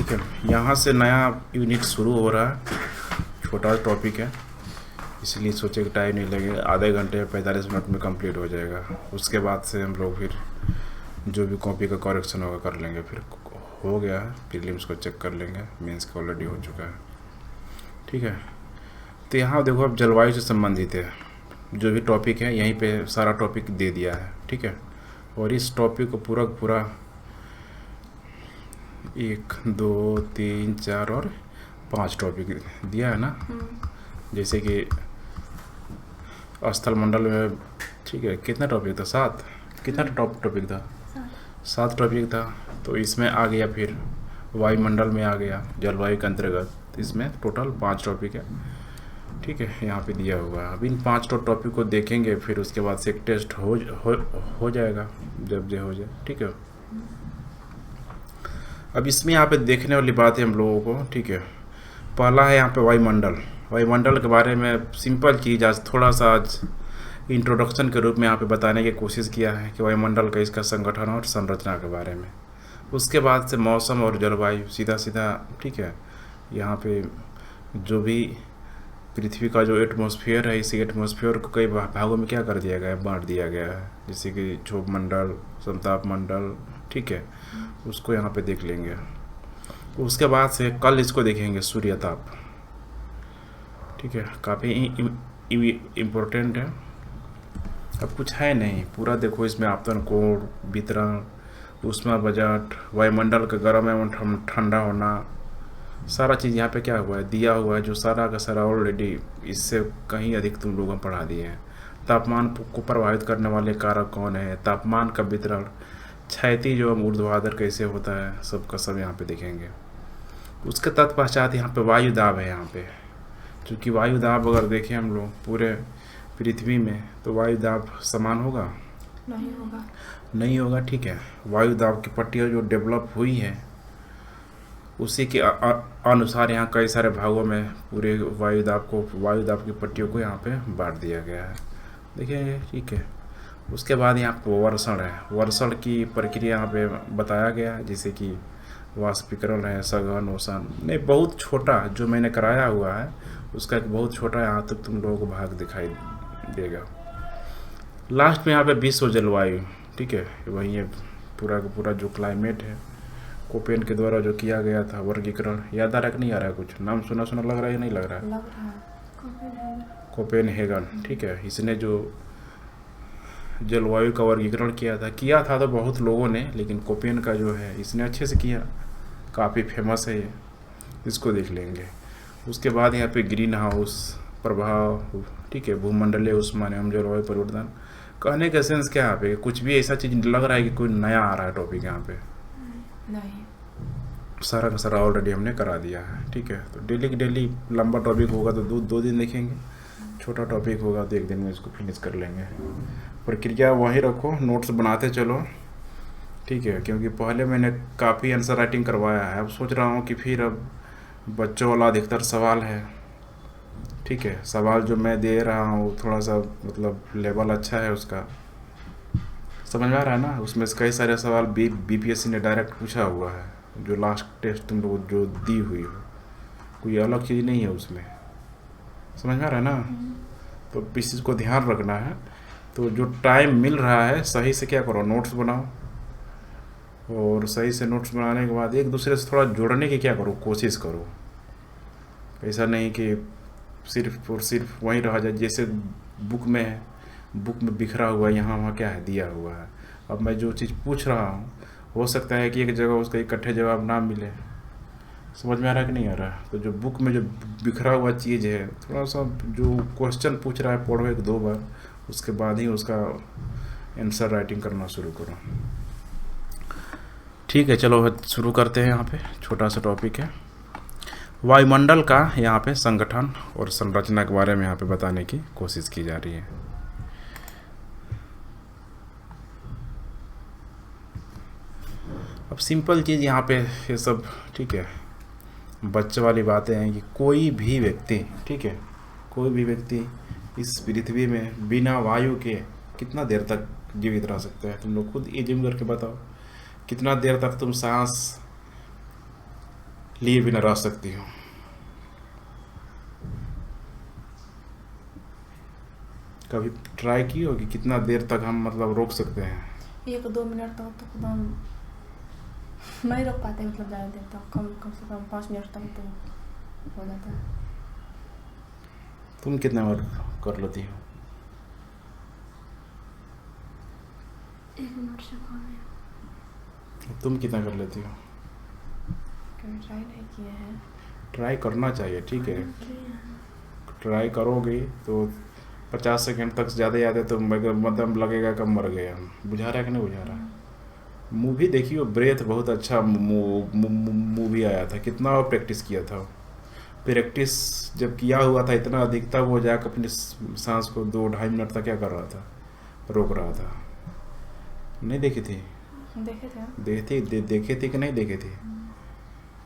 ठीक है, यहाँ से नया यूनिट शुरू हो रहा है। छोटा टॉपिक है, इसलिए सोचे कि टाइम नहीं लगेगा, आधे घंटे 45 मिनट में कंप्लीट हो जाएगा। उसके बाद से हम लोग फिर जो भी कॉपी का करेक्शन होगा कर लेंगे। फिर हो गया है, प्रीलिम्स को चेक कर लेंगे, मेंस का ऑलरेडी हो चुका है। ठीक है, तो यहाँ देखो अब जलवायु से संबंधित है जो भी टॉपिक है, यहीं पे सारा टॉपिक दे दिया है। ठीक है, और इस टॉपिक को पूरा 1 2 3 4 और 5 टॉपिक दिया है ना। जैसे कि स्थल मंडल में, ठीक है, कितना टॉपिक था? 7। कितना टॉपिक था? 7 टॉपिक था। तो इसमें आ गया, फिर वायुमंडल में आ गया, जलवायु के अंतर्गत इसमें टोटल 5 टॉपिक है। ठीक है, यहाँ पे दिया हुआ है। अब इन 5 टॉपिक को देखेंगे, फिर उसके बाद से एक टेस्ट हो जाएगा जब जो हो जाए। ठीक है, अब इसमें यहाँ पे देखने वाली बात है हम लोगों को। ठीक है, पहला है यहाँ पे वायुमंडल। वायुमंडल के बारे में सिंपल चीज़ आज थोड़ा सा आज इंट्रोडक्शन के रूप में यहाँ पे बताने की कोशिश किया है कि वायुमंडल का इसका संगठन और संरचना के बारे में। उसके बाद से मौसम और जलवायु सीधा। ठीक है, यहाँ पे जो भी पृथ्वी का जो एटमॉस्फेयर है, इसी एटमॉस्फेयर को कई भागों में क्या कर दिया गया है, बांट दिया गया है। जैसे कि क्षोभ मंडल, समताप मंडल। ठीक है, उसको यहाँ पे देख लेंगे। उसके बाद से कल इसको देखेंगे, सूर्यताप। ठीक है, काफ़ी इम्पोर्टेंट है। अब कुछ है नहीं, पूरा देखो इसमें आपतन कोण, वितरण, ऊष्मा बजट, वायुमंडल का गर्म एवं ठंडा होना, सारा चीज़ यहाँ पे क्या हुआ है, दिया हुआ है, जो सारा का सारा ऑलरेडी इससे कहीं अधिक तुम लोगों पढ़ा दिए हैं। तापमान को प्रभावित करने वाले कारक कौन है, तापमान का वितरण, क्षैतिज एवं ऊर्ध्वाधर कैसे होता है, सबका सब यहाँ पे देखेंगे। उसके तत्पश्चात यहाँ पे वायु दाब है। यहाँ पे क्योंकि वायु दाब अगर देखें हम लोग पूरे पृथ्वी में, तो वायु दाब समान होगा? नहीं होगा। ठीक है, वायु दाब की पट्टियाँ जो डेवलप हुई है उसी के अनुसार यहाँ कई सारे भागों में पूरे वायु दाब की पट्टियों को यहाँ पे बांट दिया गया है। देखिए, ठीक है। उसके बाद यहाँ पे वर्षण है। वर्षण की प्रक्रिया यहाँ पे बताया गया है, जैसे कि वाष्पीकरण है, सघन, ओसन। नहीं, बहुत छोटा जो मैंने कराया हुआ है उसका एक बहुत छोटा यहाँ तक तुम लोगों को भाग दिखाई देगा। लास्ट में यहाँ पे विश्व जलवायु। ठीक है, वही है पूरा का पूरा जो क्लाइमेट है, कोपेन के द्वारा जो किया गया था वर्गीकरण। याद आ रहा है कि नहीं आ रहा है? कुछ नाम सुना लग रहा है या नहीं लग रहा है? कोपेनहेगन। ठीक है, इसने जो जलवायु का वर्गीकरण किया था तो बहुत लोगों ने, लेकिन कोपेन का जो है इसने अच्छे से किया, काफ़ी फेमस है ये, इसको देख लेंगे। उसके बाद यहाँ पे ग्रीन हाउस प्रभाव। ठीक है, भूमंडलीय ऊष्मा एवं जलवायु परिवर्तन। कहने का सेंस क्या यहाँ पे, कुछ भी ऐसा चीज़ लग रहा है कि कोई नया आ रहा है टॉपिक यहाँ पे? नहीं, सारा का सारा ऑलरेडी हमने करा दिया है। ठीक है, तो डेली की डेली लंबा टॉपिक होगा तो 2 दिन देखेंगे, छोटा टॉपिक होगा तो 1 दिन में इसको फिनिश कर लेंगे। प्रक्रिया वहीं रखो, नोट्स बनाते चलो। ठीक है, क्योंकि पहले मैंने काफ़ी आंसर राइटिंग करवाया है, अब सोच रहा हूँ कि फिर अब बच्चों वाला अधिकतर सवाल है। ठीक है, सवाल जो मैं दे रहा हूँ थोड़ा सा मतलब लेवल अच्छा है उसका, समझ में आ रहा है ना। उसमें से कई सारे सवाल बीपीएससी ने डायरेक्ट पूछा हुआ है, जो लास्ट टेस्ट तुम लोग जो दी हुई हो, कोई अलग चीज़ नहीं है उसमें, समझ में आ रहा है ना। तो इस चीज़ को ध्यान रखना है। तो जो टाइम मिल रहा है सही से क्या करो, नोट्स बनाओ, और सही से नोट्स बनाने के बाद एक दूसरे से थोड़ा जोड़ने की क्या करो, कोशिश करो। ऐसा नहीं कि सिर्फ और सिर्फ वहीं रहा जाए, जैसे बुक में है, बुक में बिखरा हुआ यहाँ वहाँ क्या है दिया हुआ है। अब मैं जो चीज़ पूछ रहा हूँ हो सकता है कि एक जगह उसका इकट्ठे जवाब ना मिले, समझ में आ रहा है कि नहीं आ रहा है। तो जो बुक में जो बिखरा हुआ चीज़ है, थोड़ा सा जो क्वेश्चन पूछ रहा है पढ़ो 1-2 बार, उसके बाद ही उसका आंसर राइटिंग करना शुरू करो। ठीक है, चलो शुरू करते हैं। यहाँ पे छोटा सा टॉपिक है, वायुमंडल का यहाँ पे संगठन और संरचना के बारे में यहाँ पे बताने की कोशिश की जा रही है। अब सिंपल चीज़ यहाँ पे ये सब, ठीक है, बच्चे वाली बातें हैं कि कोई भी व्यक्ति, ठीक है, कोई भी व्यक्ति इस पृथ्वी में बिना वायु के कितना देर तक जीवित रह सकता है? तुम लोग खुद इमेजिन करके बताओ, कितना देर तक तुम सांस लिए बिना रह सकती हो। कभी ट्राई की हो कि कितना देर तक हम मतलब रोक सकते हैं? 1-2 मिनट तक तो एकदम नहीं रोक पाते, मतलब ज़्यादा देर तक, कम से कम 5 मिनट तक तो हो जाता है। तुम कितना बार कर लेती हो? 1 मिनट से कम है। तुम कितना कर लेती हो? कभी ट्राई नहीं किए हैं। ट्राई करना चाहिए, ठीक है। ट्राई करोगे तो 50 सेकंड तक ज़्यादा तो मतलब लगेगा कि मर गए हम। बुझा रहा है कि नहीं बुझा रहा है? मूवी देखी हो ब्रेथ, बहुत अच्छा मूवी आया था। कितना प्रैक्टिस किया था। प्रैक्टिस जब किया हुआ था इतना अधिक था, वो जाकर अपनी सांस को 2-2.5 मिनट तक क्या कर रहा था, रोक रहा था। नहीं देखी थी? देखे थे आप? देखे थे कि नहीं देखे थे?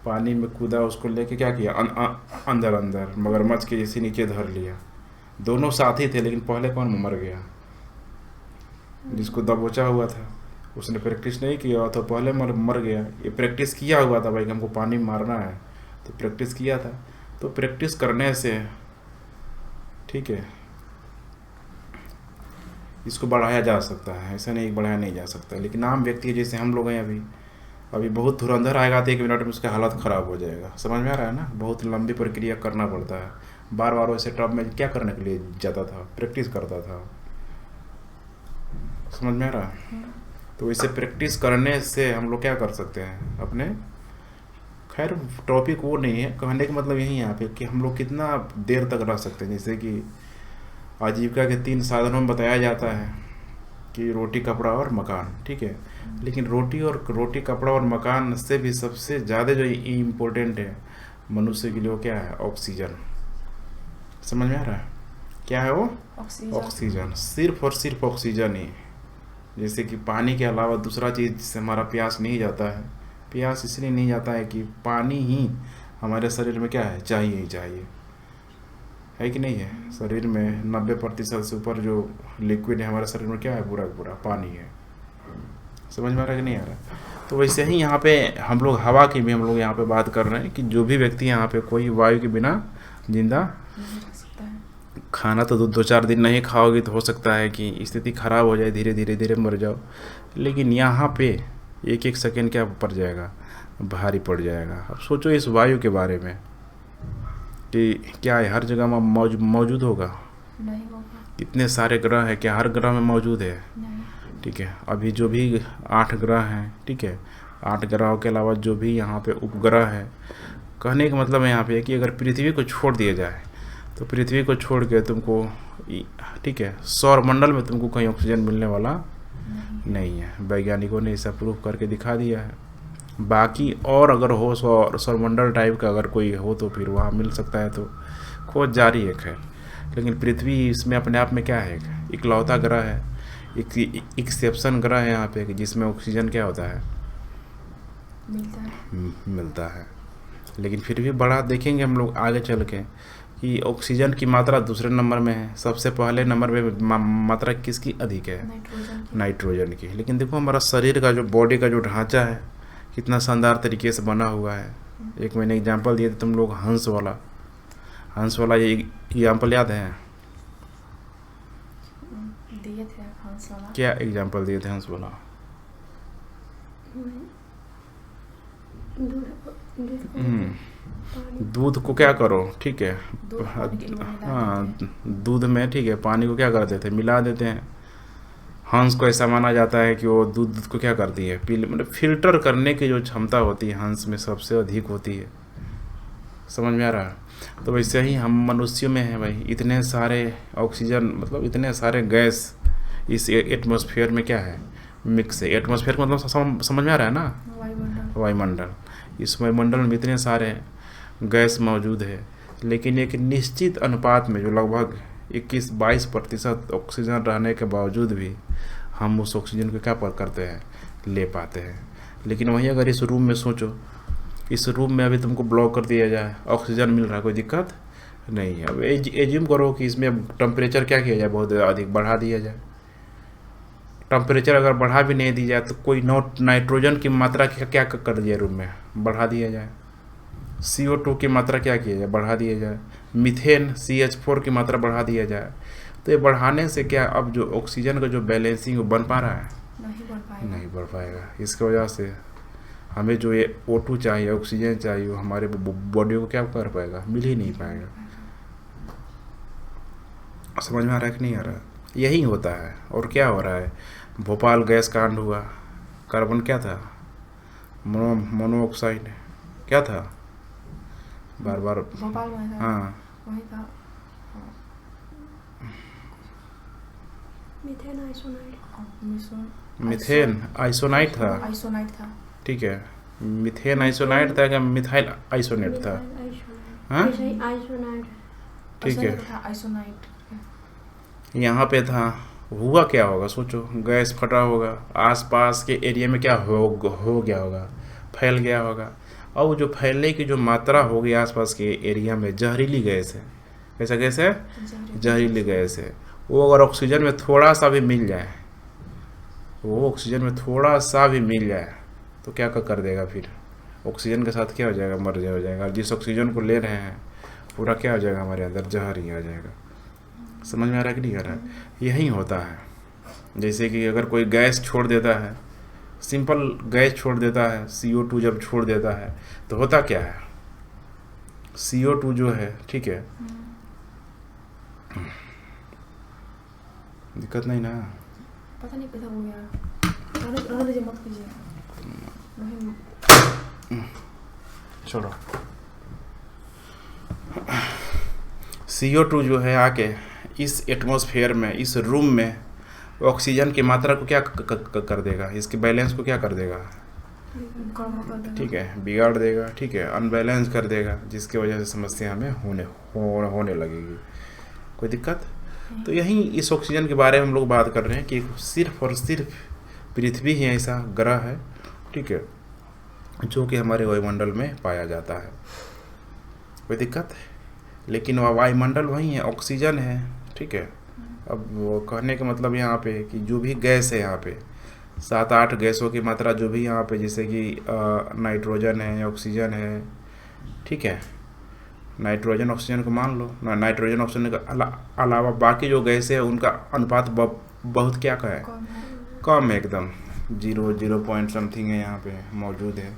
पानी में कूदा, उसको लेके क्या किया, अंदर अंदर मगरमच्छ के जैसे नीचे धर लिया। दोनों साथी थे, लेकिन पहले कौन मर गया? जिसको दबोचा हुआ था उसने प्रैक्टिस नहीं किया तो पहले मर गया। ये प्रैक्टिस किया हुआ था भाई कि हमको पानी मारना है, तो प्रैक्टिस किया था। तो प्रैक्टिस करने से, ठीक है, इसको बढ़ाया जा सकता है, ऐसा नहीं बढ़ाया नहीं जा सकता। लेकिन आम व्यक्ति जैसे हम लोग हैं, अभी बहुत धुरंधर आएगा तो 1 मिनट में उसका हालत ख़राब हो जाएगा। समझ में आ रहा है ना? बहुत लंबी प्रक्रिया करना पड़ता है। बार बार वैसे टब में क्या करने के लिए जाता था? प्रैक्टिस करता था। समझ में आ रहा है? तो इसे प्रैक्टिस करने से हम लोग क्या कर सकते हैं अपने, खैर टॉपिक वो नहीं है, कहने का मतलब यही है यहाँ पे कि हम लोग कितना देर तक रह सकते हैं। जैसे कि आजीविका के 3 साधनों में बताया जाता है कि रोटी, कपड़ा और मकान, ठीक है। लेकिन रोटी कपड़ा और मकान से भी सबसे ज़्यादा जो इम्पोर्टेंट है मनुष्य के लिए, क्या है? ऑक्सीजन। समझ में आ रहा है? क्या है वो? ऑक्सीजन। सिर्फ और सिर्फ ऑक्सीजन ही। जैसे कि पानी के अलावा दूसरा चीज़ जिससे हमारा प्यास नहीं जाता है, प्यास इसलिए नहीं जाता है कि पानी ही हमारे शरीर में क्या है, चाहिए ही चाहिए, है कि नहीं है? शरीर में 90% से ऊपर जो लिक्विड है हमारे शरीर में, क्या है? पूरा पूरा पानी है। समझ में आ रहा है कि नहीं आ रहा? तो वैसे ही यहाँ पे हम लोग हवा की भी हम लोग यहाँ पे बात कर रहे हैं कि जो भी व्यक्ति यहाँ पे कोई वायु के बिना जिंदा नहीं रह सकता है। खाना तो 2-4 दिन नहीं खाओगे तो हो सकता है कि स्थिति खराब हो जाए, धीरे मर जाओ। लेकिन यहाँ पे एक सेकंड क्या पड़ जाएगा, भारी पड़ जाएगा। अब सोचो इस वायु के बारे में कि क्या है हर जगह में मौजूद होगा? नहीं होगा। इतने सारे ग्रह हैं, क्या हर ग्रह में मौजूद है? नहीं। ठीक है। अभी जो भी 8 ग्रह हैं, ठीक है, 8 ग्रहों के अलावा जो भी यहाँ पे उपग्रह है, कहने का मतलब है यहाँ पे कि अगर पृथ्वी को छोड़ दिया जाए तो पृथ्वी को छोड़ के तुमको, ठीक है, सौर मंडल में तुमको कहीं ऑक्सीजन मिलने वाला नहीं है। वैज्ञानिकों ने इसे प्रूव करके दिखा दिया है। बाकी और अगर हो सौर मंडल टाइप का अगर कोई हो तो फिर वहाँ मिल सकता है, तो खोज जारी है खैर। लेकिन पृथ्वी इसमें अपने आप में क्या है, इकलौता ग्रह है, एक एक्सेप्शन ग्रह है यहाँ पे कि जिसमें ऑक्सीजन क्या होता है, मिलता है। लेकिन फिर भी बड़ा देखेंगे हम लोग आगे चल के कि ऑक्सीजन की मात्रा दूसरे नंबर में है, सबसे पहले नंबर में मात्रा किसकी अधिक है? नाइट्रोजन की। लेकिन देखो हमारा शरीर का जो बॉडी का जो ढांचा है कितना शानदार तरीके से बना हुआ है। एक मैंने एग्जांपल दिए थे तुम लोग, हंस वाला ये एग्जांपल याद है? दिए थे हंस वाला। क्या एग्जांपल दिए थे हंस वाला? दूध को क्या करो, ठीक है, हाँ, दूध में, ठीक है, पानी को क्या करते थे, मिला देते हैं। हंस को ऐसा माना जाता है कि वो दूध को क्या करती है, मतलब फिल्टर करने की जो क्षमता होती है हंस में सबसे अधिक होती है। समझ में आ रहा है? तो वैसे ही हम मनुष्यों में है भाई, इतने सारे ऑक्सीजन, मतलब इतने सारे गैस इस एटमॉस्फेयर में क्या है, मिक्स है। एटमॉस्फेयर का मतलब समझ में आ रहा है ना? वायुमंडल। इस वायुमंडल में इतने सारे गैस मौजूद है, लेकिन एक निश्चित अनुपात में जो लगभग 21-22% ऑक्सीजन रहने के बावजूद भी हम उस ऑक्सीजन को क्या करते हैं, ले पाते हैं। लेकिन वहीं अगर इस रूम में सोचो, इस रूम में अभी तुमको ब्लॉक कर दिया जाए, ऑक्सीजन मिल रहा है, कोई दिक्कत नहीं है। अब एज्यूम करो कि इसमें टेम्परेचर क्या किया जाए, बहुत अधिक बढ़ा दिया जाए। टेम्परेचर अगर बढ़ा भी नहीं दी जाए तो कोई नाइट्रोजन की मात्रा क्या कर दिया रूम में, बढ़ा दिया जाए, CO2 की मात्रा क्या किया जाए, बढ़ा दिया जाए। मीथेन CH4 की मात्रा बढ़ा दिया जाए। तो ये बढ़ाने से क्या अब जो ऑक्सीजन का जो बैलेंसिंग वो बन पा रहा है, नहीं बढ़ पाएगा। नहीं बढ़ पाएगा। इसकी वजह से हमें जो ये O2 चाहिए, ऑक्सीजन चाहिए, वो हमारे बॉडी को क्या कर पाएगा, मिल ही नहीं पाएगा। समझ में आ रहा है कि नहीं आ रहा? यही होता है। और क्या हो रहा है, भोपाल गैस कांड हुआ, कार्बन क्या था, मोनोऑक्साइड क्या था, बार बार भोपाल में था, हाँ वही था मीथेन आइसोनाइड। मीथेन आइसोनाइट था, आइसोनाइट था। ठीक है। मीथेन आइसोनाइट था क्या मिथाइल आइसोनेट था? हाँ आइसोनाइड। ठीक है, था आइसोनाइट। यहाँ पे था। हुआ क्या होगा सोचो, गैस फटा होगा, आसपास के एरिया में क्या हो गया होगा, फैल गया होगा। और वो जो फैलने की जो मात्रा होगी आसपास के एरिया में, जहरीली गैस है। कैसा गैस है? जहरीली गैस है। वो अगर ऑक्सीजन में थोड़ा सा भी मिल जाए, वो ऑक्सीजन में थोड़ा सा भी मिल जाए तो क्या कर देगा फिर? ऑक्सीजन के साथ क्या हो जाएगा, मर हो जाएगा। और जिस ऑक्सीजन को ले रहे हैं पूरा क्या हो जाएगा, हमारे अंदर जहर ही आ जाएगा। समझ में आ रहा है कि नहीं आ रहा है? यही होता है। जैसे कि अगर कोई गैस छोड़ देता है, सिंपल गैस छोड़ देता है, CO2 जब छोड़ देता है तो होता क्या है, CO2 जो है, ठीक है, दिक्कत नहीं ना? पता नहीं कैसा हो गया। रहने दीजिए, मत कीजिए। छोड़ो। CO2 जो है आके इस एटमॉस्फेयर में, इस रूम में ऑक्सीजन की मात्रा को क्या कर देगा, इसके बैलेंस को क्या कर देगा, ठीक है, बिगाड़ देगा, ठीक है, अनबैलेंस कर देगा, जिसकी वजह से समस्या हमें होने लगेगी। कोई दिक्कत? तो यही इस ऑक्सीजन के बारे में हम लोग बात कर रहे हैं कि सिर्फ और सिर्फ पृथ्वी ही ऐसा ग्रह है, ठीक है, जो कि हमारे वायुमंडल में पाया जाता है। कोई दिक्कत? लेकिन वह वायुमंडल वही है, ऑक्सीजन है, ठीक है। अब वो कहने का मतलब यहाँ पे कि जो भी गैस है यहाँ पे 7-8 गैसों की मात्रा जो भी यहाँ पे, जैसे कि नाइट्रोजन है, ऑक्सीजन है, ठीक है, नाइट्रोजन ऑक्सीजन को मान लो ना, नाइट्रोजन ऑक्सीजन के अलावा बाकी जो गैसें हैं उनका अनुपात बहुत क्या का है, कम है, एकदम 0 पॉइंट समथिंग है यहाँ पे मौजूद है।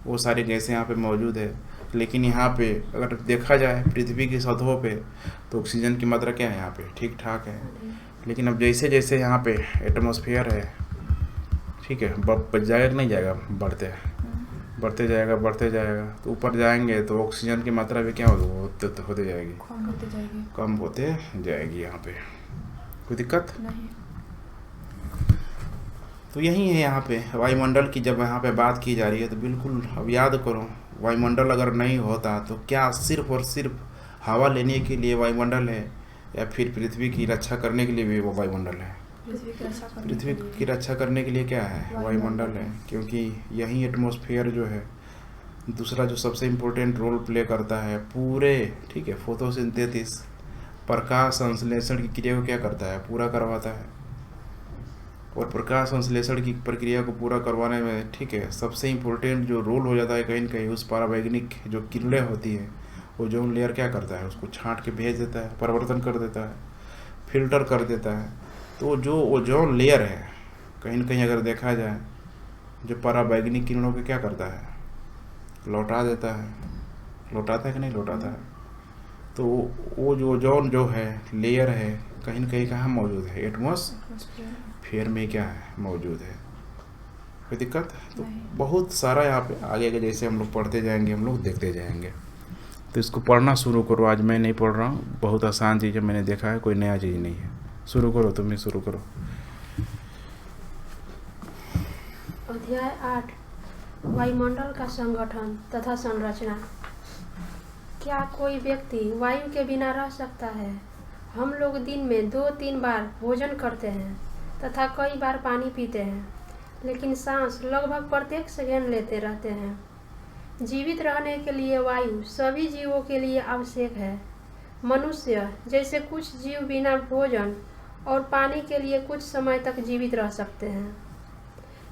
वो सारी गैसें यहाँ पे मौजूद है। लेकिन यहाँ पे अगर देखा जाए पृथ्वी की सतहों पे तो ऑक्सीजन की मात्रा क्या है यहाँ पे, ठीक ठाक है। लेकिन अब जैसे जैसे यहाँ पे एटमॉस्फेयर है, ठीक है, जाएगा नहीं जाएगा, बढ़ते जाएगा तो ऊपर जाएंगे तो ऑक्सीजन की मात्रा भी क्या होते जाएगी, कम होते जाएगी यहाँ पे। कोई दिक्कत नहीं। तो यही है यहाँ पे वायुमंडल की जब यहाँ पे बात की जा रही है तो बिल्कुल अब याद करो, वायुमंडल अगर नहीं होता तो क्या सिर्फ और सिर्फ हवा लेने के लिए वायुमंडल है, या फिर पृथ्वी की रक्षा करने के लिए भी वो वायुमंडल है? पृथ्वी की रक्षा करने के लिए क्या है, वायुमंडल है। क्योंकि यही एटमॉस्फेयर जो है दूसरा जो सबसे इम्पोर्टेंट रोल प्ले करता है पूरे, ठीक है, फोटोसिंथेसिस, प्रकाश संश्लेषण की क्रिया को क्या करता है, पूरा करवाता है। और प्रकाश संश्लेषण की प्रक्रिया को पूरा करवाने में, ठीक है, सबसे इम्पोर्टेंट जो रोल हो जाता है कहीं न कहीं उस परावैज्ञानिक जो किरणें होती है, ओजोन लेयर क्या करता है, उसको छांट के भेज देता है, परिवर्तन कर देता है, फिल्टर कर देता है। तो जो ओजोन लेयर है कहीं न कहीं अगर देखा जाए जो परावैज्ञानिक किरणों को क्या करता है, लौटा देता है। लौटाता है कि नहीं लौटाता है? तो वो जो ओजोन जो है लेयर है कहीं न कहीं कहाँ मौजूद है, एटमॉस्फेयर में क्या है, मौजूद है। कोई दिक्कत? तो बहुत सारा यहाँ पे आगे के जैसे हम लोग पढ़ते जाएंगे, हम लोग देखते जाएंगे। तो इसको पढ़ना शुरू करो। आज मैं नहीं पढ़ रहा हूँ, बहुत आसान चीज़ है, मैंने देखा है, कोई नया चीज़ नहीं है। शुरू करो, तुम ही शुरू करो। अध्याय 8 वायुमंडल का संगठन तथा संरचना। क्या कोई व्यक्ति वायु के बिना रह सकता है? हम लोग दिन में 2-3 बार भोजन करते हैं तथा कई बार पानी पीते हैं, लेकिन सांस लगभग प्रत्येक सेकंड लेते रहते हैं। जीवित रहने के लिए वायु सभी जीवों के लिए आवश्यक है। मनुष्य जैसे कुछ जीव बिना भोजन और पानी के लिए कुछ समय तक जीवित रह सकते हैं,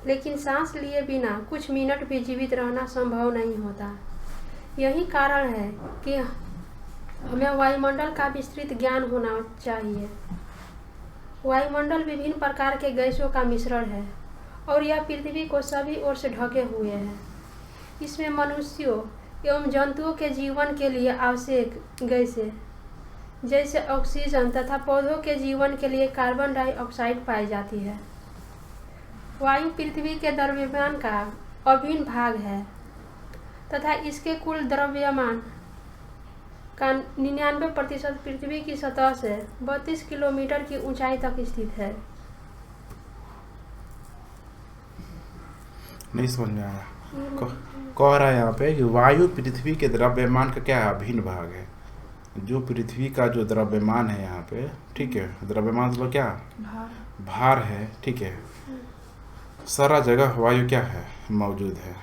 लेकिन सांस लिए बिना कुछ मिनट भी जीवित रहना संभव नहीं होता। यही कारण है कि हमें वायुमंडल का विस्तृत ज्ञान होना चाहिए। वायुमंडल विभिन्न प्रकार के गैसों का मिश्रण है और यह पृथ्वी को सभी ओर से ढके हुए है। इसमें मनुष्यों एवं जंतुओं के जीवन के लिए आवश्यक गैसें जैसे ऑक्सीजन तथा पौधों के जीवन के लिए कार्बन डाइऑक्साइड पाई जाती है। वायु पृथ्वी के द्रव्यमान का अभिन्न भाग है तथा इसके कुल द्रव्यमान का 99% पृथ्वी की सतह से 32 किलोमीटर की ऊंचाई तक स्थित है। नहीं समझ में आया। कह रहा है यहाँ पे कि वायु पृथ्वी के द्रव्यमान का क्या है, अभिन्न भाग है। जो पृथ्वी का जो द्रव्यमान है यहाँ पे, ठीक है, द्रव्यमान मतलब क्या, भार है, ठीक है। सारा जगह वायु क्या है, मौजूद है,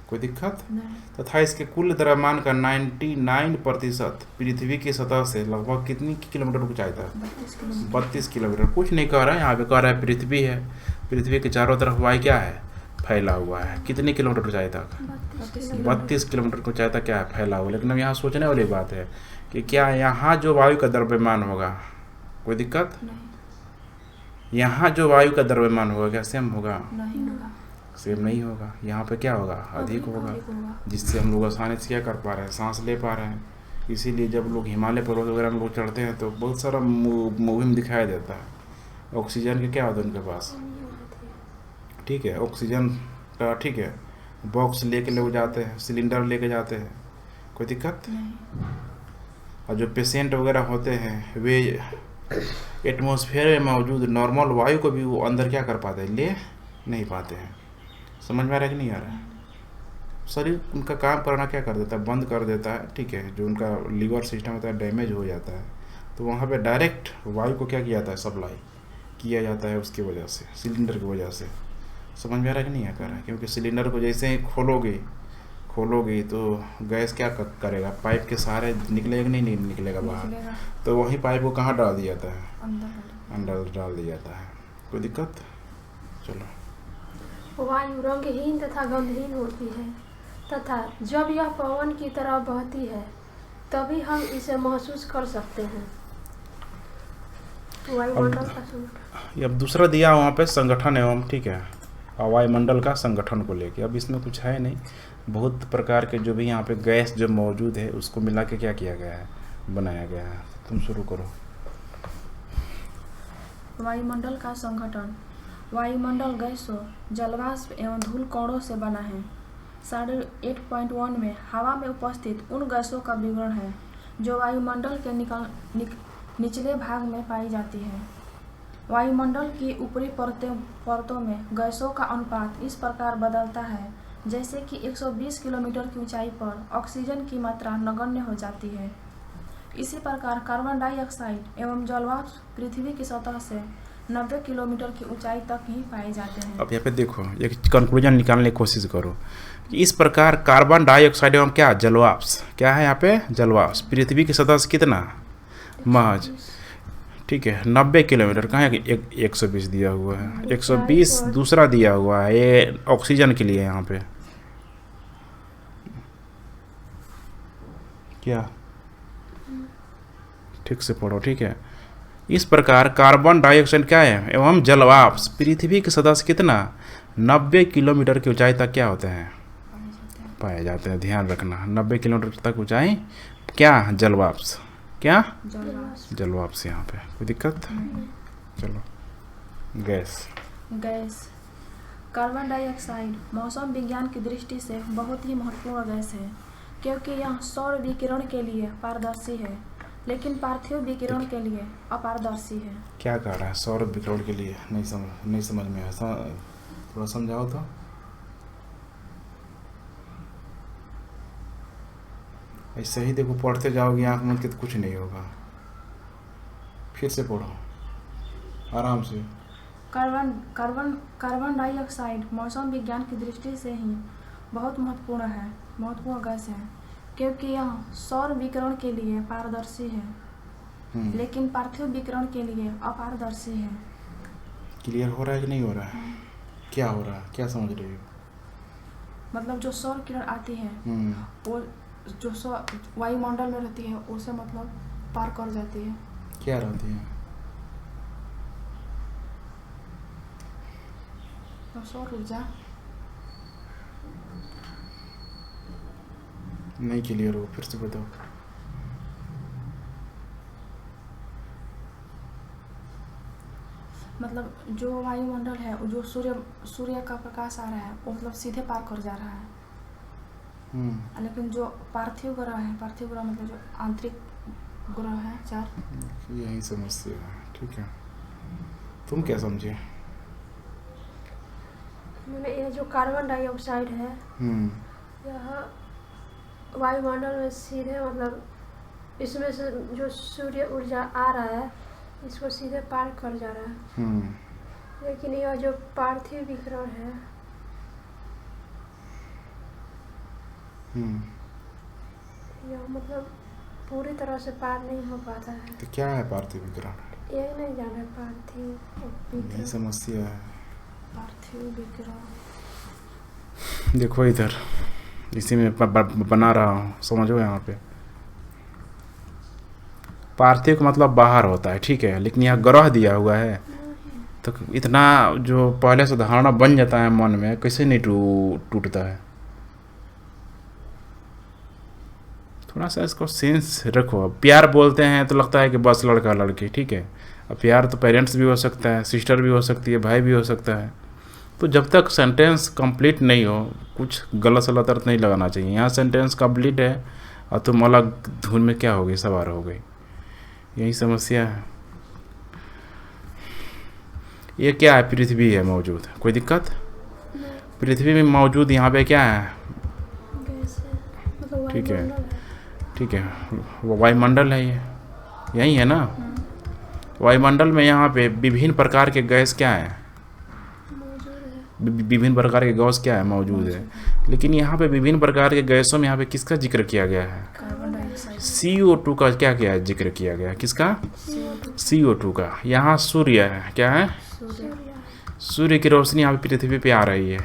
कोई दिक्कत तथा इसके कुल द्रव्यमान का 99% पृथ्वी की सतह से लगभग कितनी किलोमीटर ऊंचाई था, 32 किलोमीटर। कुछ नहीं कह रहा है यहाँ पे, कह रहा है पृथ्वी है, पृथ्वी के चारों तरफ वायु क्या है, फैला हुआ है। कितनी किलोमीटर ऊंचाई तक, 32 किलोमीटर की ऊंचाई तक क्या है, फैला हुआ। लेकिन अब यहाँ सोचने वाली बात है कि क्या यहाँ जो वायु का द्रव्यमान होगा, कोई दिक्कत, यहाँ जो वायु का द्रव्यमान होगा क्या सेम होगा, सेम नहीं होगा। यहाँ पे क्या होगा, अधिक होगा, जिससे हम लोग आसानी से क्या कर पा रहे हैं, सांस ले पा रहे हैं। इसीलिए जब लोग हिमालय पर्वत वगैरह में लोग चढ़ते हैं तो बहुत सारा मूवी में दिखाई देता है। ऑक्सीजन के क्या होता है उनके पास, ठीक है, ऑक्सीजन का, ठीक है, बॉक्स लेके लोग जाते हैं, सिलेंडर लेके जाते हैं, कोई दिक्कत। और जो पेशेंट वगैरह होते हैं वे एटमॉस्फेयर में मौजूद नॉर्मल वायु को भी वो अंदर क्या कर पाते हैं, ले नहीं पाते हैं। समझ में आ रहा है कि नहीं आ रहा है। शरीर उनका काम करना क्या कर देता है, बंद कर देता है, ठीक है। जो उनका लीवर सिस्टम होता है डैमेज हो जाता है, तो वहाँ पे डायरेक्ट वायु को क्या किया जाता है, सप्लाई किया जाता है उसकी वजह से, सिलेंडर की वजह से। समझ में आ रहा है कि नहीं आ रहा है। क्योंकि सिलेंडर को जैसे ही खोलोगी तो गैस क्या करेगा, पाइप के सहारे निकलेगा कि नहीं निकलेगा बाहर, तो वही पाइप को कहाँ डाल दिया जाता है, अंदर डाल दिया जाता है। कोई दिक्कत। चलो। वायु रंगहीन तथा गंधहीन होती है तथा जब यह पवन की तरह बहती है तभी हम इसे महसूस कर सकते हैं। वायुमंडल का संगठन, अब दूसरा दिया वहाँ पे संगठन एवं, ठीक है, वायुमंडल का संगठन को लेके। अब इसमें कुछ है नहीं, बहुत प्रकार के जो भी यहाँ पे गैस जो मौजूद है उसको मिला के क्या किया गया है, बनाया गया है। तुम शुरू करो। वायुमंडल का संगठन। वायुमंडल गैसों, जलवाष्प एवं धूल कणों से बना है। 8.1 में हवा में उपस्थित उन गैसों का विवरण है जो वायुमंडल के निचले भाग में पाई जाती है। वायुमंडल की ऊपरी परतों में गैसों का अनुपात इस प्रकार बदलता है जैसे कि 120 किलोमीटर की ऊंचाई पर ऑक्सीजन की मात्रा नगण्य हो जाती है। इसी प्रकार कार्बन डाइऑक्साइड एवं जलवाष्प पृथ्वी की सतह से 90 किलोमीटर की ऊंचाई तक ही पाए जाते हैं। अब यहाँ पे देखो, एक कंक्लूजन निकालने की कोशिश करो। इस प्रकार कार्बन डाइऑक्साइड एवं क्या, जलवाष्प, क्या है यहाँ पे, जलवाष्प पृथ्वी की सतह से कितना, महज, ठीक है, 90 किलोमीटर। कहाँ है, 120 दिया हुआ है, 120 दूसरा दिया हुआ है, ये ऑक्सीजन के लिए यहाँ पे क्या, ठीक से पढ़ो, ठीक है। इस प्रकार कार्बन डाइऑक्साइड क्या है एवं जलवाष्प पृथ्वी की सतह से कितना, 90 किलोमीटर की ऊंचाई तक क्या होते हैं, पाए जाते हैं। ध्यान रखना, 90 किलोमीटर तक ऊंचाई क्या, जलवाष्प, क्या, जलवाष्प यहाँ पे। कोई दिक्कत। चलो। गैस। कार्बन डाइऑक्साइड मौसम विज्ञान की दृष्टि से बहुत ही महत्वपूर्ण गैस है क्योंकि यह सौर विकिरण के लिए पारदर्शी है लेकिन पार्थिव विकिरण के लिए अपारदर्शी है। क्या कह रहा है, सौर विकिरण के लिए नहीं समझ में आया, थोड़ा समझाओ तो। ऐसे ही देखो, पढ़ते जाओगे आँख मूंद के तो कुछ नहीं होगा। फिर से पढ़ो आराम से। कार्बन डाइऑक्साइड मौसम विज्ञान की दृष्टि से ही बहुत महत्वपूर्ण गैस है क्योंकि यह सौर विकिरण के लिए पारदर्शी है लेकिन पार्थिव विकिरण के लिए अपारदर्शी है। क्लियर हो रहा है कि नहीं हो रहा है? क्या हो रहा है, क्या समझ रही हो? मतलब जो सौर किरण आती है वो जो वायुमंडल में रहती है उसे मतलब पार कर जाती है। क्या रहती है? तो सौर ऊर्जा। नहीं क्लियर हो, फिर से बताओ। मतलब जो वायुमंडल है जो सूर्य का प्रकाश आ रहा है वो मतलब सीधे पार कर जा रहा है। लेकिन जो पार्थिव ग्रह है, पार्थिव ग्रह मतलब जो आंतरिक ग्रह है 4, यही समस्या है। ठीक है, तुम क्या समझे? मैंने ये जो कार्बन डाइऑक्साइड है यह वायुमंडल में सीधे मतलब इसमें से जो सूर्य ऊर्जा आ रहा है इसको सीधे पार कर जा रहा है। लेकिन यह जो पार्थिव विकिरण है यह मतलब पूरी तरह से पार नहीं हो पाता है। तो क्या है पार्थिव विकिरण? यही नहीं जाना पार्थिव यही विकिरण। समस्या है। पार्थिव विकिरण देखो इधर इसी में बना रहा हूँ, समझो। यहाँ पे पार्थिव का मतलब बाहर होता है, ठीक है, लेकिन यहाँ ग्रह दिया हुआ है तो इतना जो पहले से धारणा बन जाता है मन में, कैसे नहीं टूटता है। थोड़ा सा इसको सेंस रखो। प्यार बोलते हैं तो लगता है कि बस लड़का लड़की, ठीक है। अब प्यार तो पेरेंट्स भी हो सकता है, सिस्टर भी हो सकती है, भाई भी हो सकता है। तो जब तक सेंटेंस कंप्लीट नहीं हो कुछ गलत सलत अर्थ नहीं लगाना चाहिए। यहाँ सेंटेंस कंप्लीट है और तुम अलग धुन में क्या हो गई, सवार हो गई। यही समस्या है। ये क्या है? पृथ्वी है मौजूद, कोई दिक्कत? पृथ्वी में मौजूद यहाँ पे क्या है? मतलब ठीक है, वायुमंडल है। ठीक है, वो वायुमंडल है। ये यही है ना? वायुमंडल में यहाँ पे विभिन्न प्रकार के गैस क्या है? विभिन्न प्रकार के गैस क्या है? मौजूद है। लेकिन यहाँ पे विभिन्न प्रकार के गैसों में यहाँ पे किसका जिक्र किया गया है? Carbon dioxide. CO2 का क्या क्या है? जिक्र किया गया है। किसका? CO2 का। यहाँ सूर्य है, क्या है? सूर्य की रोशनी यहाँ पे पृथ्वी पे आ रही है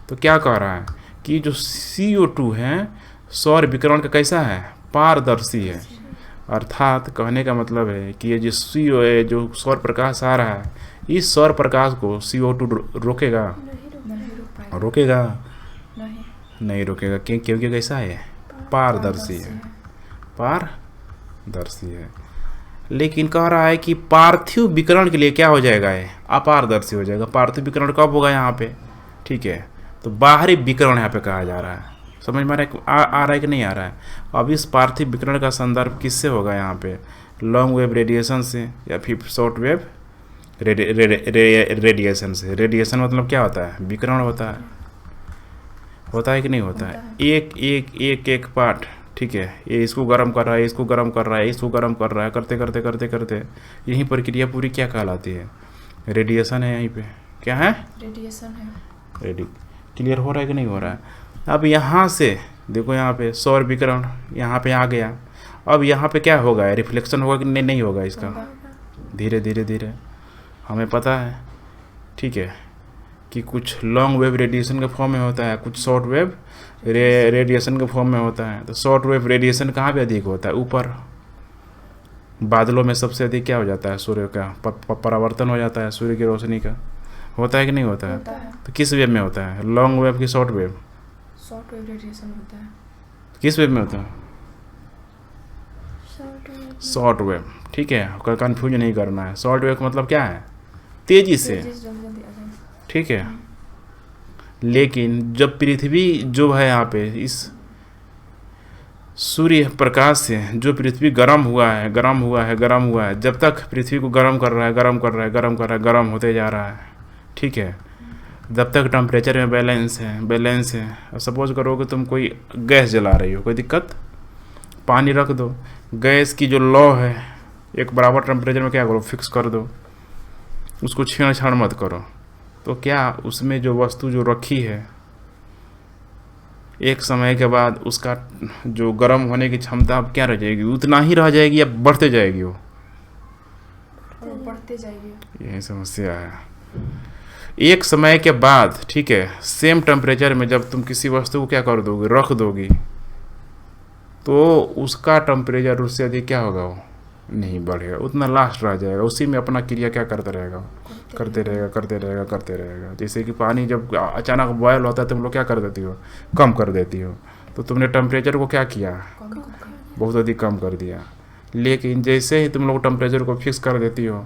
तो क्या कह रहा है कि जो CO2 है सौर विकिरण का कैसा है? पारदर्शी है। अर्थात कहने का मतलब है कि ये जो CO है, जो सौर प्रकाश आ रहा है, इस सौर प्रकाश को CO2 रोकेगा? नहीं रुक पाएगा। रोकेगा? नहीं। नहीं रोकेगा। क्योंकि कैसा है? पारदर्शी है। पारदर्शी है। लेकिन कह रहा है कि पार्थिव विकिरण के लिए क्या हो जाएगा? है अपारदर्शी हो जाएगा। पार्थिव विकिरण कब होगा यहाँ पे? ठीक है, तो बाहरी विकिरण यहाँ पे कहा जा रहा है। समझ में आ रहा है कि नहीं आ रहा है? अब इस पार्थिव विकिरण का संदर्भ किससे होगा? यहाँ पे लॉन्ग वेव रेडिएशन से या फिर शॉर्ट वेव रेडिएशन से। रेडिएशन मतलब क्या होता है? विकिरण होता है कि नहीं होता है? एक पार्ट, ठीक है, ये इसको गर्म कर रहा है, इसको गर्म कर रहा है, इसको गर्म कर रहा है, करते करते करते करते यही प्रक्रिया पूरी क्या कहलाती है? रेडिएशन है। यहीं पे क्या है? रेडिएशन है। क्लियर हो रहा है कि नहीं हो रहा है? अब यहाँ से देखो, यहाँ पे सौर विकिरण यहाँ पे आ गया। अब यहाँ पे क्या होगा? रिफ्लेक्शन होगा कि नहीं होगा इसका? धीरे धीरे धीरे हमें पता है, ठीक है, कि कुछ लॉन्ग वेव रेडिएशन के फॉर्म में होता है, कुछ शॉर्ट वेव रेडिएशन के फॉर्म में होता है। तो शॉर्ट वेव रेडिएशन कहाँ पे अधिक होता है? ऊपर बादलों में सबसे अधिक क्या हो जाता है? सूर्य का परावर्तन हो जाता है, सूर्य की रोशनी का। होता है कि नहीं होता है? तो किस वेव में होता है? लॉन्ग वेव की short wave? Short wave radiation होता है। किस वेव में होता है? Short wave. ठीक है, कंफ्यूज नहीं करना है। शॉर्ट वेव का मतलब क्या है? तेजी से, जल्दी आ जाए। ठीक है। लेकिन जब पृथ्वी जो है यहाँ पे इस सूर्य प्रकाश से जो पृथ्वी गर्म हुआ है, जब तक पृथ्वी को गर्म कर रहा है, गर्म होते जा रहा है, ठीक है, जब तक टेम्परेचर में बैलेंस है। अब सपोज करो कि तुम कोई गैस जला रही हो, कोई दिक्कत? पानी रख दो, गैस की जो लौ है एक बराबर टेम्परेचर में क्या करो? फिक्स कर दो, उसको छेड़छाड़ मत करो। तो क्या उसमें जो वस्तु जो रखी है एक समय के बाद उसका जो गर्म होने की क्षमता अब क्या रह जाएगी? उतना ही रह जाएगी या बढ़ते जाएगी? वो बढ़ते जाएगी। यही समस्या है। एक समय के बाद, ठीक है, सेम टेम्परेचर में जब तुम किसी वस्तु को क्या कर दोगे? रख दोगी, तो उसका टेम्परेचर उससे अधिक क्या होगा, वो नहीं बढ़ेगा, उतना लास्ट रह जाएगा, उसी में अपना क्रिया क्या करता रहेगा, करते रहेगा करते रहेगा करते रहेगा। जैसे कि पानी जब अचानक बॉयल होता है तुम लोग क्या कर देती हो, कम कर देती हो, तो तुमने टेम्परेचर को क्या किया, बहुत अधिक कम कर दिया। लेकिन जैसे ही तुम लोग टेम्परेचर को फिक्स कर देती हो,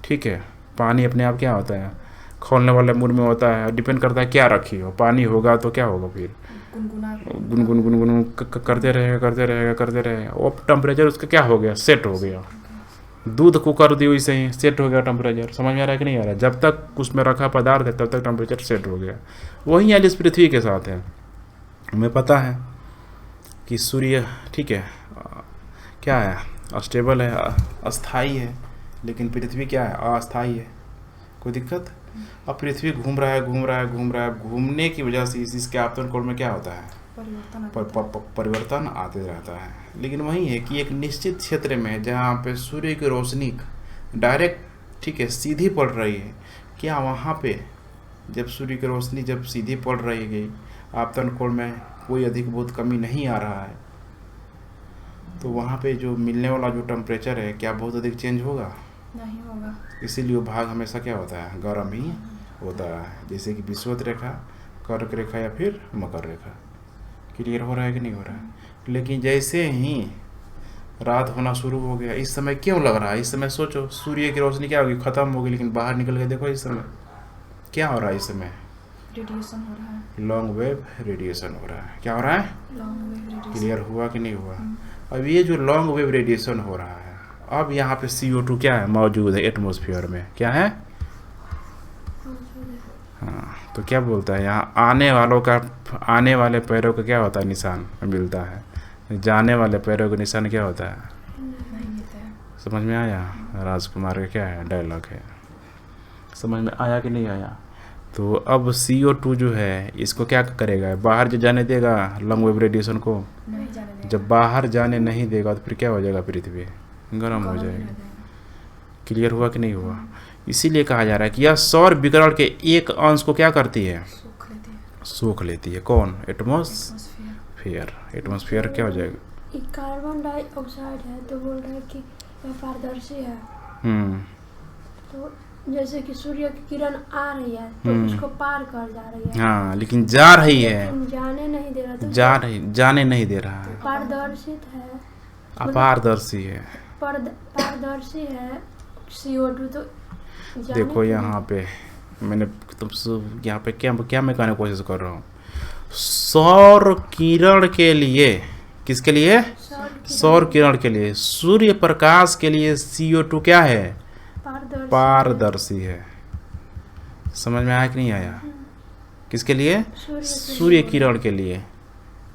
ठीक है, पानी अपने आप क्या होता है, खोलने वाले मूड में होता है, डिपेंड करता है क्या रखी हो, पानी होगा तो क्या होगा, फिर गुनगुन गुनगुन करते रहेगा करते रहेगा करते रहेगा, वो टेम्परेचर उसका क्या हो गया, सेट हो गया। दूध को कर दी वैसे ही सेट हो गया टेम्परेचर, समझ में आ रहा है कि नहीं आ रहा है, जब तक उसमें रखा पदार्थ है तब तक टेम्परेचर सेट हो गया। वही आज इस पृथ्वी के साथ है। हमें पता है कि सूर्य, ठीक है, क्या है, स्टेबल है, अस्थाई है, लेकिन पृथ्वी क्या है, अस्थाई है। कोई दिक्कत? अब पृथ्वी घूम रहा है घूम रहा है घूम रहा है, घूमने की वजह से इसके आवर्तन कोण में क्या होता है, परिवर्तन आते रहता है। लेकिन वही है कि एक निश्चित क्षेत्र में जहाँ पे सूर्य की रोशनी डायरेक्ट, ठीक है, सीधी पड़ रही है, क्या वहाँ पे जब सूर्य की रोशनी जब सीधी पड़ रही है, आवर्तन कोण में कोई अधिक बहुत कमी नहीं आ रहा है, तो वहाँ पे जो मिलने वाला जो टेम्परेचर है क्या बहुत अधिक चेंज होगा, नहीं होगा। इसीलिए वो भाग हमेशा क्या होता है, गर्म ही होता है। जैसे कि विषुवत रेखा, कर्क रेखा या फिर मकर रेखा। क्लियर हो रहा है कि नहीं हो रहा है? लेकिन जैसे ही रात होना शुरू हो गया, इस समय क्यों लग रहा है, इस समय सोचो सूर्य की रोशनी क्या होगी, खत्म होगी, लेकिन बाहर निकल के देखो इस समय क्या हो रहा है, इस समय रेडिएशन हो रहा है, लॉन्ग वेव रेडिएशन हो रहा है। क्या हो रहा है, लॉन्ग वेव रेडिएशन। क्लियर हुआ कि नहीं हुआ? अब ये जो लॉन्ग वेव रेडिएशन हो रहा है, अब यहाँ पे CO2 क्या है, मौजूद है एटमॉस्फेयर में, क्या है, हाँ, तो क्या बोलता है यहाँ, आने वाले पैरों का क्या होता है, निशान मिलता है, जाने वाले पैरों का निशान क्या होता है, नहीं मिलता है। समझ में आया? राजकुमार का क्या है, डायलॉग है, समझ में आया कि नहीं आया? तो अब CO2 जो है इसको क्या करेगा, बाहर जो जाने देगा लॉन्ग वेव रेडिएशन को, नहीं जाने देगा। जब बाहर जाने नहीं देगा तो फिर क्या हो जाएगा, पृथ्वी गर्म हो जाएगी। क्लियर हुआ कि नहीं हुआ? इसीलिए कहा जा रहा है कि यह सौर विकिरण के एक अंश को क्या करती है, सोख लेती है। कौन, एटमॉस्फेयर। एटमॉस्फेयर क्या हो जाएगा, कार्बन डाइऑक्साइड है, तो बोल रहे हैं कि यह पारदर्शी है। तो जैसे कि सूर्य की किरण आ रही है तो उसको पार कर जा रही है, हाँ, लेकिन जा रही है, लेकिन जाने नहीं दे रहा, तो जाने नहीं दे रहा है, पारदर्शित है, अपारदर्शी है, पारदर्शी है। CO2 तो देखो यहाँ पे मैंने तुमसे यहाँ पे क्या मैं कहने की कोशिश कर रहा हूँ, सौर किरण के लिए, किसके लिए, सौर किरण के लिए, सूर्य प्रकाश के लिए CO2 क्या है, पारदर्शी है। समझ में आया कि नहीं आया? किसके लिए, सूर्य किरण के लिए।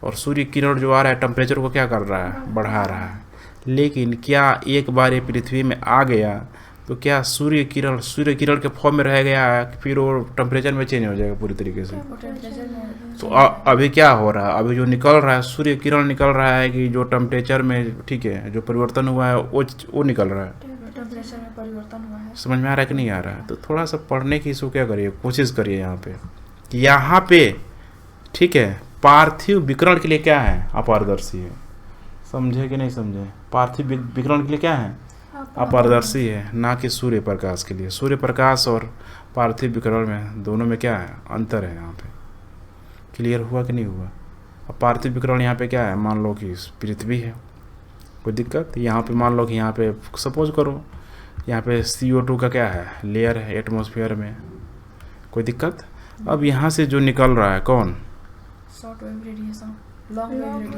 और सूर्य किरण जो आ रहा है टेम्परेचर को क्या कर रहा है, बढ़ा रहा है। लेकिन क्या एक बार ये पृथ्वी में आ गया तो क्या सूर्य किरण के फॉर्म में रह गया, फिर वो टेम्परेचर में चेंज हो जाएगा पूरी तरीके से? तो अभी क्या हो रहा है, अभी जो निकल रहा है सूर्य किरण निकल रहा है कि जो टेम्परेचर में, ठीक है, जो परिवर्तन हुआ है वो निकल रहा है, टेम्परेचर में परिवर्तन हुआ है। समझ में आ रहा है कि नहीं आ रहा है? तो थोड़ा सा पढ़ने की इसको क्या करिए, कोशिश करिए यहाँ पे, ठीक है, पार्थिव विकिरण के लिए क्या है, अपारदर्शी है। समझे कि नहीं समझे? पार्थिव विकिरण के लिए क्या है, अपारदर्शी है, ना कि सूर्य प्रकाश के लिए। सूर्य प्रकाश और पार्थिव विकिरण में दोनों में क्या है, अंतर है यहाँ पे। क्लियर हुआ कि नहीं हुआ? अब पार्थिव विकिरण यहाँ पे क्या है, मान लो कि पृथ्वी है, कोई दिक्कत? यहाँ पे मान लो कि यहाँ पे सपोज करो यहाँ पे CO2 का क्या है, लेयर है एटमॉस्फेयर में, कोई दिक्कत? अब यहाँ से जो निकल रहा है कौन, short wave radiation,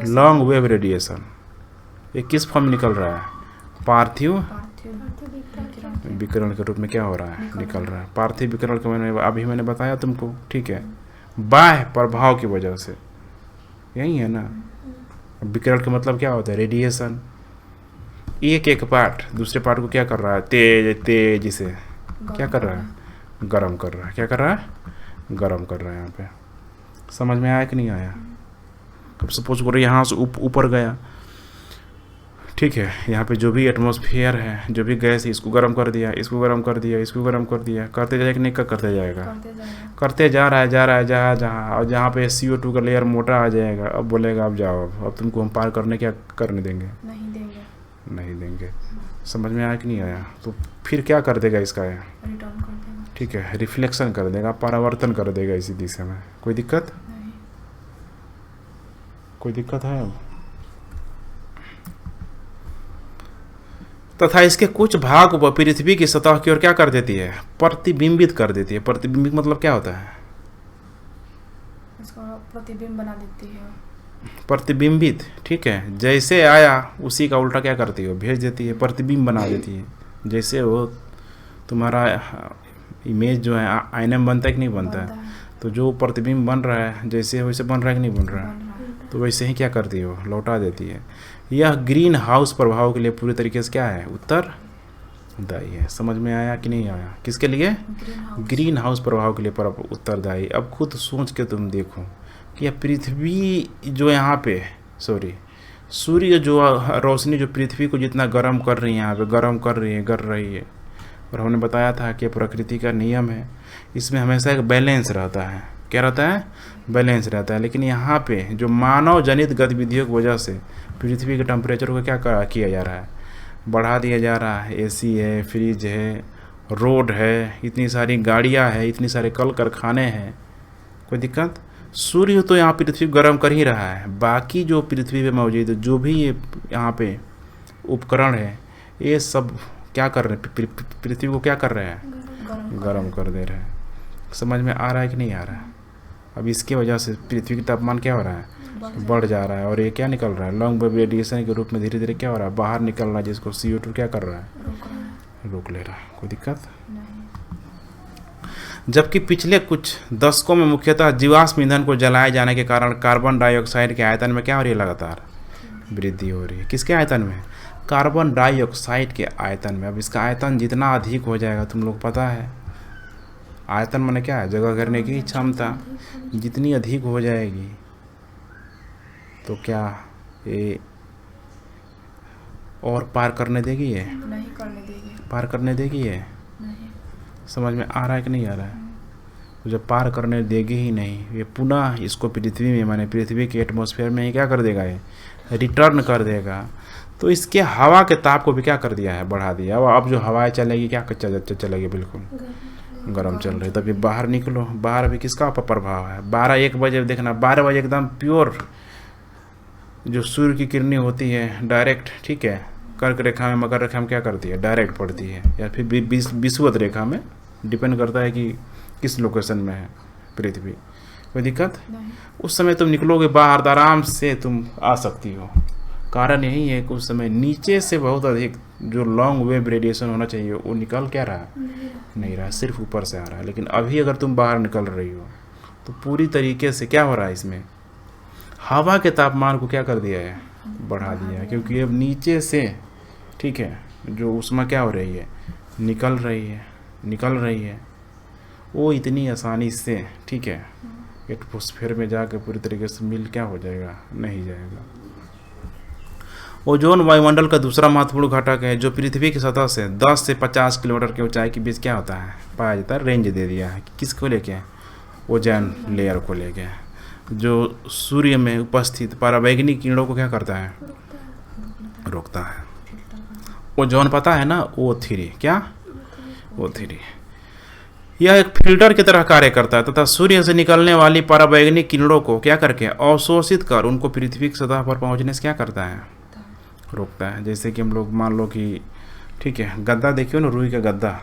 long wave radiation, ये किस फॉर्म में निकल रहा है, पार्थिव विकिरण के रूप में क्या हो रहा है, निकल रहा है। पार्थिव विकिरण को मैंने बताया तुमको, ठीक है, बाह्य प्रभाव की वजह से, यही है ना। विकिरण का मतलब क्या होता है, रेडिएशन। एक पार्ट दूसरे पार्ट को क्या कर रहा है, तेज से क्या कर रहा है, गर्म कर रहा है। क्या कर रहा है, गर्म कर रहा है। यहाँ पे समझ में आया कि नहीं आया? अब सपोज करो यहाँ से ऊपर गया, ठीक है। यहाँ पे जो भी एटमॉस्फेयर है, जो भी गैस है, इसको गर्म कर दिया, इसको गर्म कर दिया, इसको गर्म कर दिया, करते जाएगा कि नहीं करते जाएगा, करते जा रहा है जहाँ और जहाँ पे CO2 का लेयर मोटा आ जाएगा, अब बोलेगा अब जाओ, अब तुमको हम पार करने क्या करने देंगे, नहीं देंगे। समझ में आया कि नहीं आया? तो फिर क्या कर देगा इसका, रिटर्न कर देगा। ठीक है, रिफ्लेक्शन कर देगा, परावर्तन कर देगा इसी दिशा में। कोई दिक्कत नहीं। कोई दिक्कत है अब? तथा इसके कुछ भाग वह पृथ्वी की सतह की ओर क्या कर देती है, प्रतिबिंबित कर देती है। प्रतिबिंबित मतलब क्या होता है? इसको प्रतिबिंब बना देती है। प्रतिबिंबित, ठीक है। जैसे आया उसी का उल्टा क्या करती है, भेज देती है, प्रतिबिंब बना देती है। जैसे वो तुम्हारा इमेज जो है आईने में बनता है कि नहीं बनता है, तो जो प्रतिबिंब बन रहा है जैसे वैसे बन रहा है कि नहीं बन रहा है, तो वैसे ही क्या करती है, वो लौटा देती है। यह ग्रीन हाउस प्रभाव के लिए पूरी तरीके से क्या है, उत्तरदायी है। समझ में आया कि नहीं आया? किसके लिए? ग्रीन हाउस प्रभाव के लिए उत्तरदायी। अब खुद सोच के तुम देखो कि यह पृथ्वी जो यहाँ पे सूर्य जो रोशनी जो पृथ्वी को जितना गर्म कर रही है, यहाँ पे गर्म कर रही है। और हमने बताया था कि प्रकृति का नियम है, इसमें हमेशा एक बैलेंस रहता है। क्या रहता है? बैलेंस रहता है। लेकिन यहाँ पे जो मानव जनित गतिविधियों की वजह से पृथ्वी के टेम्परेचर को क्या किया जा रहा है, बढ़ा दिया जा रहा है। AC है, फ्रिज है, रोड है, इतनी सारी गाड़ियाँ हैं, इतनी सारे कल कारखाने हैं। कोई दिक्कत? सूर्य तो यहाँ पृथ्वी गर्म कर ही रहा है, बाकी जो पृथ्वी पे मौजूद जो भी ये यहाँ पे उपकरण है, ये सब क्या कर रहे हैं, पृथ्वी को क्या कर रहे हैं, गर्म कर दे रहे हैं। समझ में आ रहा है कि नहीं आ रहा है? अब इसकी वजह से पृथ्वी का तापमान क्या हो रहा है, बढ़ जा रहा है। और ये क्या निकल रहा है, लॉन्ग वेव रेडिएशन के रूप में धीरे धीरे क्या हो रहा है, बाहर निकल रहा है, जिसको CO2 क्या कर रहा है, रोक ले रहा है। कोई दिक्कत? जबकि पिछले कुछ दशकों में मुख्यतः जीवाश्म ईंधन को जलाए जाने के कारण कार्बन डाइऑक्साइड के आयतन में क्या हो रही है, लगातार वृद्धि हो रही है। किसके आयतन में? कार्बन डाइऑक्साइड के आयतन में। अब इसका आयतन जितना अधिक हो जाएगा, तुम लोग पता है आयतन माने क्या है, जगह घेरने की क्षमता जितनी अधिक हो जाएगी तो क्या ये और पार करने देगी, ये नहीं करने देगी, पार करने देगी ये? नहीं। समझ में आ रहा है कि नहीं आ रहा है? तो जब पार करने देगी ही नहीं, ये पुनः इसको पृथ्वी में माने पृथ्वी के एटमॉस्फेयर में ही क्या कर देगा, ये रिटर्न कर देगा। तो इसके हवा के ताप को भी क्या कर दिया है, बढ़ा दिया। अब जो हवाएं चलेगी क्या चलेगी, बिल्कुल गर्म चल रही। तभी बाहर निकलो, बाहर अभी किसका प्रभाव है, 12-1 बजे देखना, 12 बजे एकदम प्योर जो सूर्य की किरणें होती है डायरेक्ट, ठीक है, कर्क रेखा में, मकर रेखा में क्या करती है, डायरेक्ट पड़ती है, या फिर विषुवत रेखा में, डिपेंड करता है कि किस लोकेशन में है पृथ्वी। कोई दिक्कत? उस समय तुम निकलोगे बाहर, आराम से तुम आ सकती हो। कारण यही है कि उस समय नीचे से बहुत अधिक जो लॉन्ग वेव रेडिएशन होना चाहिए वो निकल क्या रहा है, नहीं रहा, सिर्फ ऊपर से आ रहा है। लेकिन अभी अगर तुम बाहर निकल रही हो तो पूरी तरीके से क्या हो रहा है, इसमें हवा के तापमान को क्या कर दिया है, बढ़ा दिया है। क्योंकि अब नीचे से, ठीक है, जो ऊष्मा क्या हो रही है, निकल रही है, वो इतनी आसानी से, ठीक है, एटमॉस्फेयर में जाकर पूरी तरीके से मिल क्या हो जाएगा, नहीं जाएगा। ओजोन वायुमंडल का दूसरा महत्वपूर्ण घटक है जो पृथ्वी की सतह से 10 से 50 किलोमीटर की ऊंचाई के बीच क्या होता है, पाया जाता है। रेंज दे दिया है किसको लेके, ओजोन लेयर को लेके, जो सूर्य में उपस्थित पराबैंगनी किरणों को क्या करता है, रोकता है। ओजोन पता है ना, O3, क्या O3, यह एक फिल्टर की तरह कार्य करता है तथा सूर्य से निकलने वाली पराबैंगनी किरणों को क्या करके अवशोषित कर उनको पृथ्वी की सतह पर पहुंचने से क्या करता है, रोकता है। जैसे कि हम लोग मान लो कि, ठीक है, गद्दा देखियो ना, रुई का गद्दा,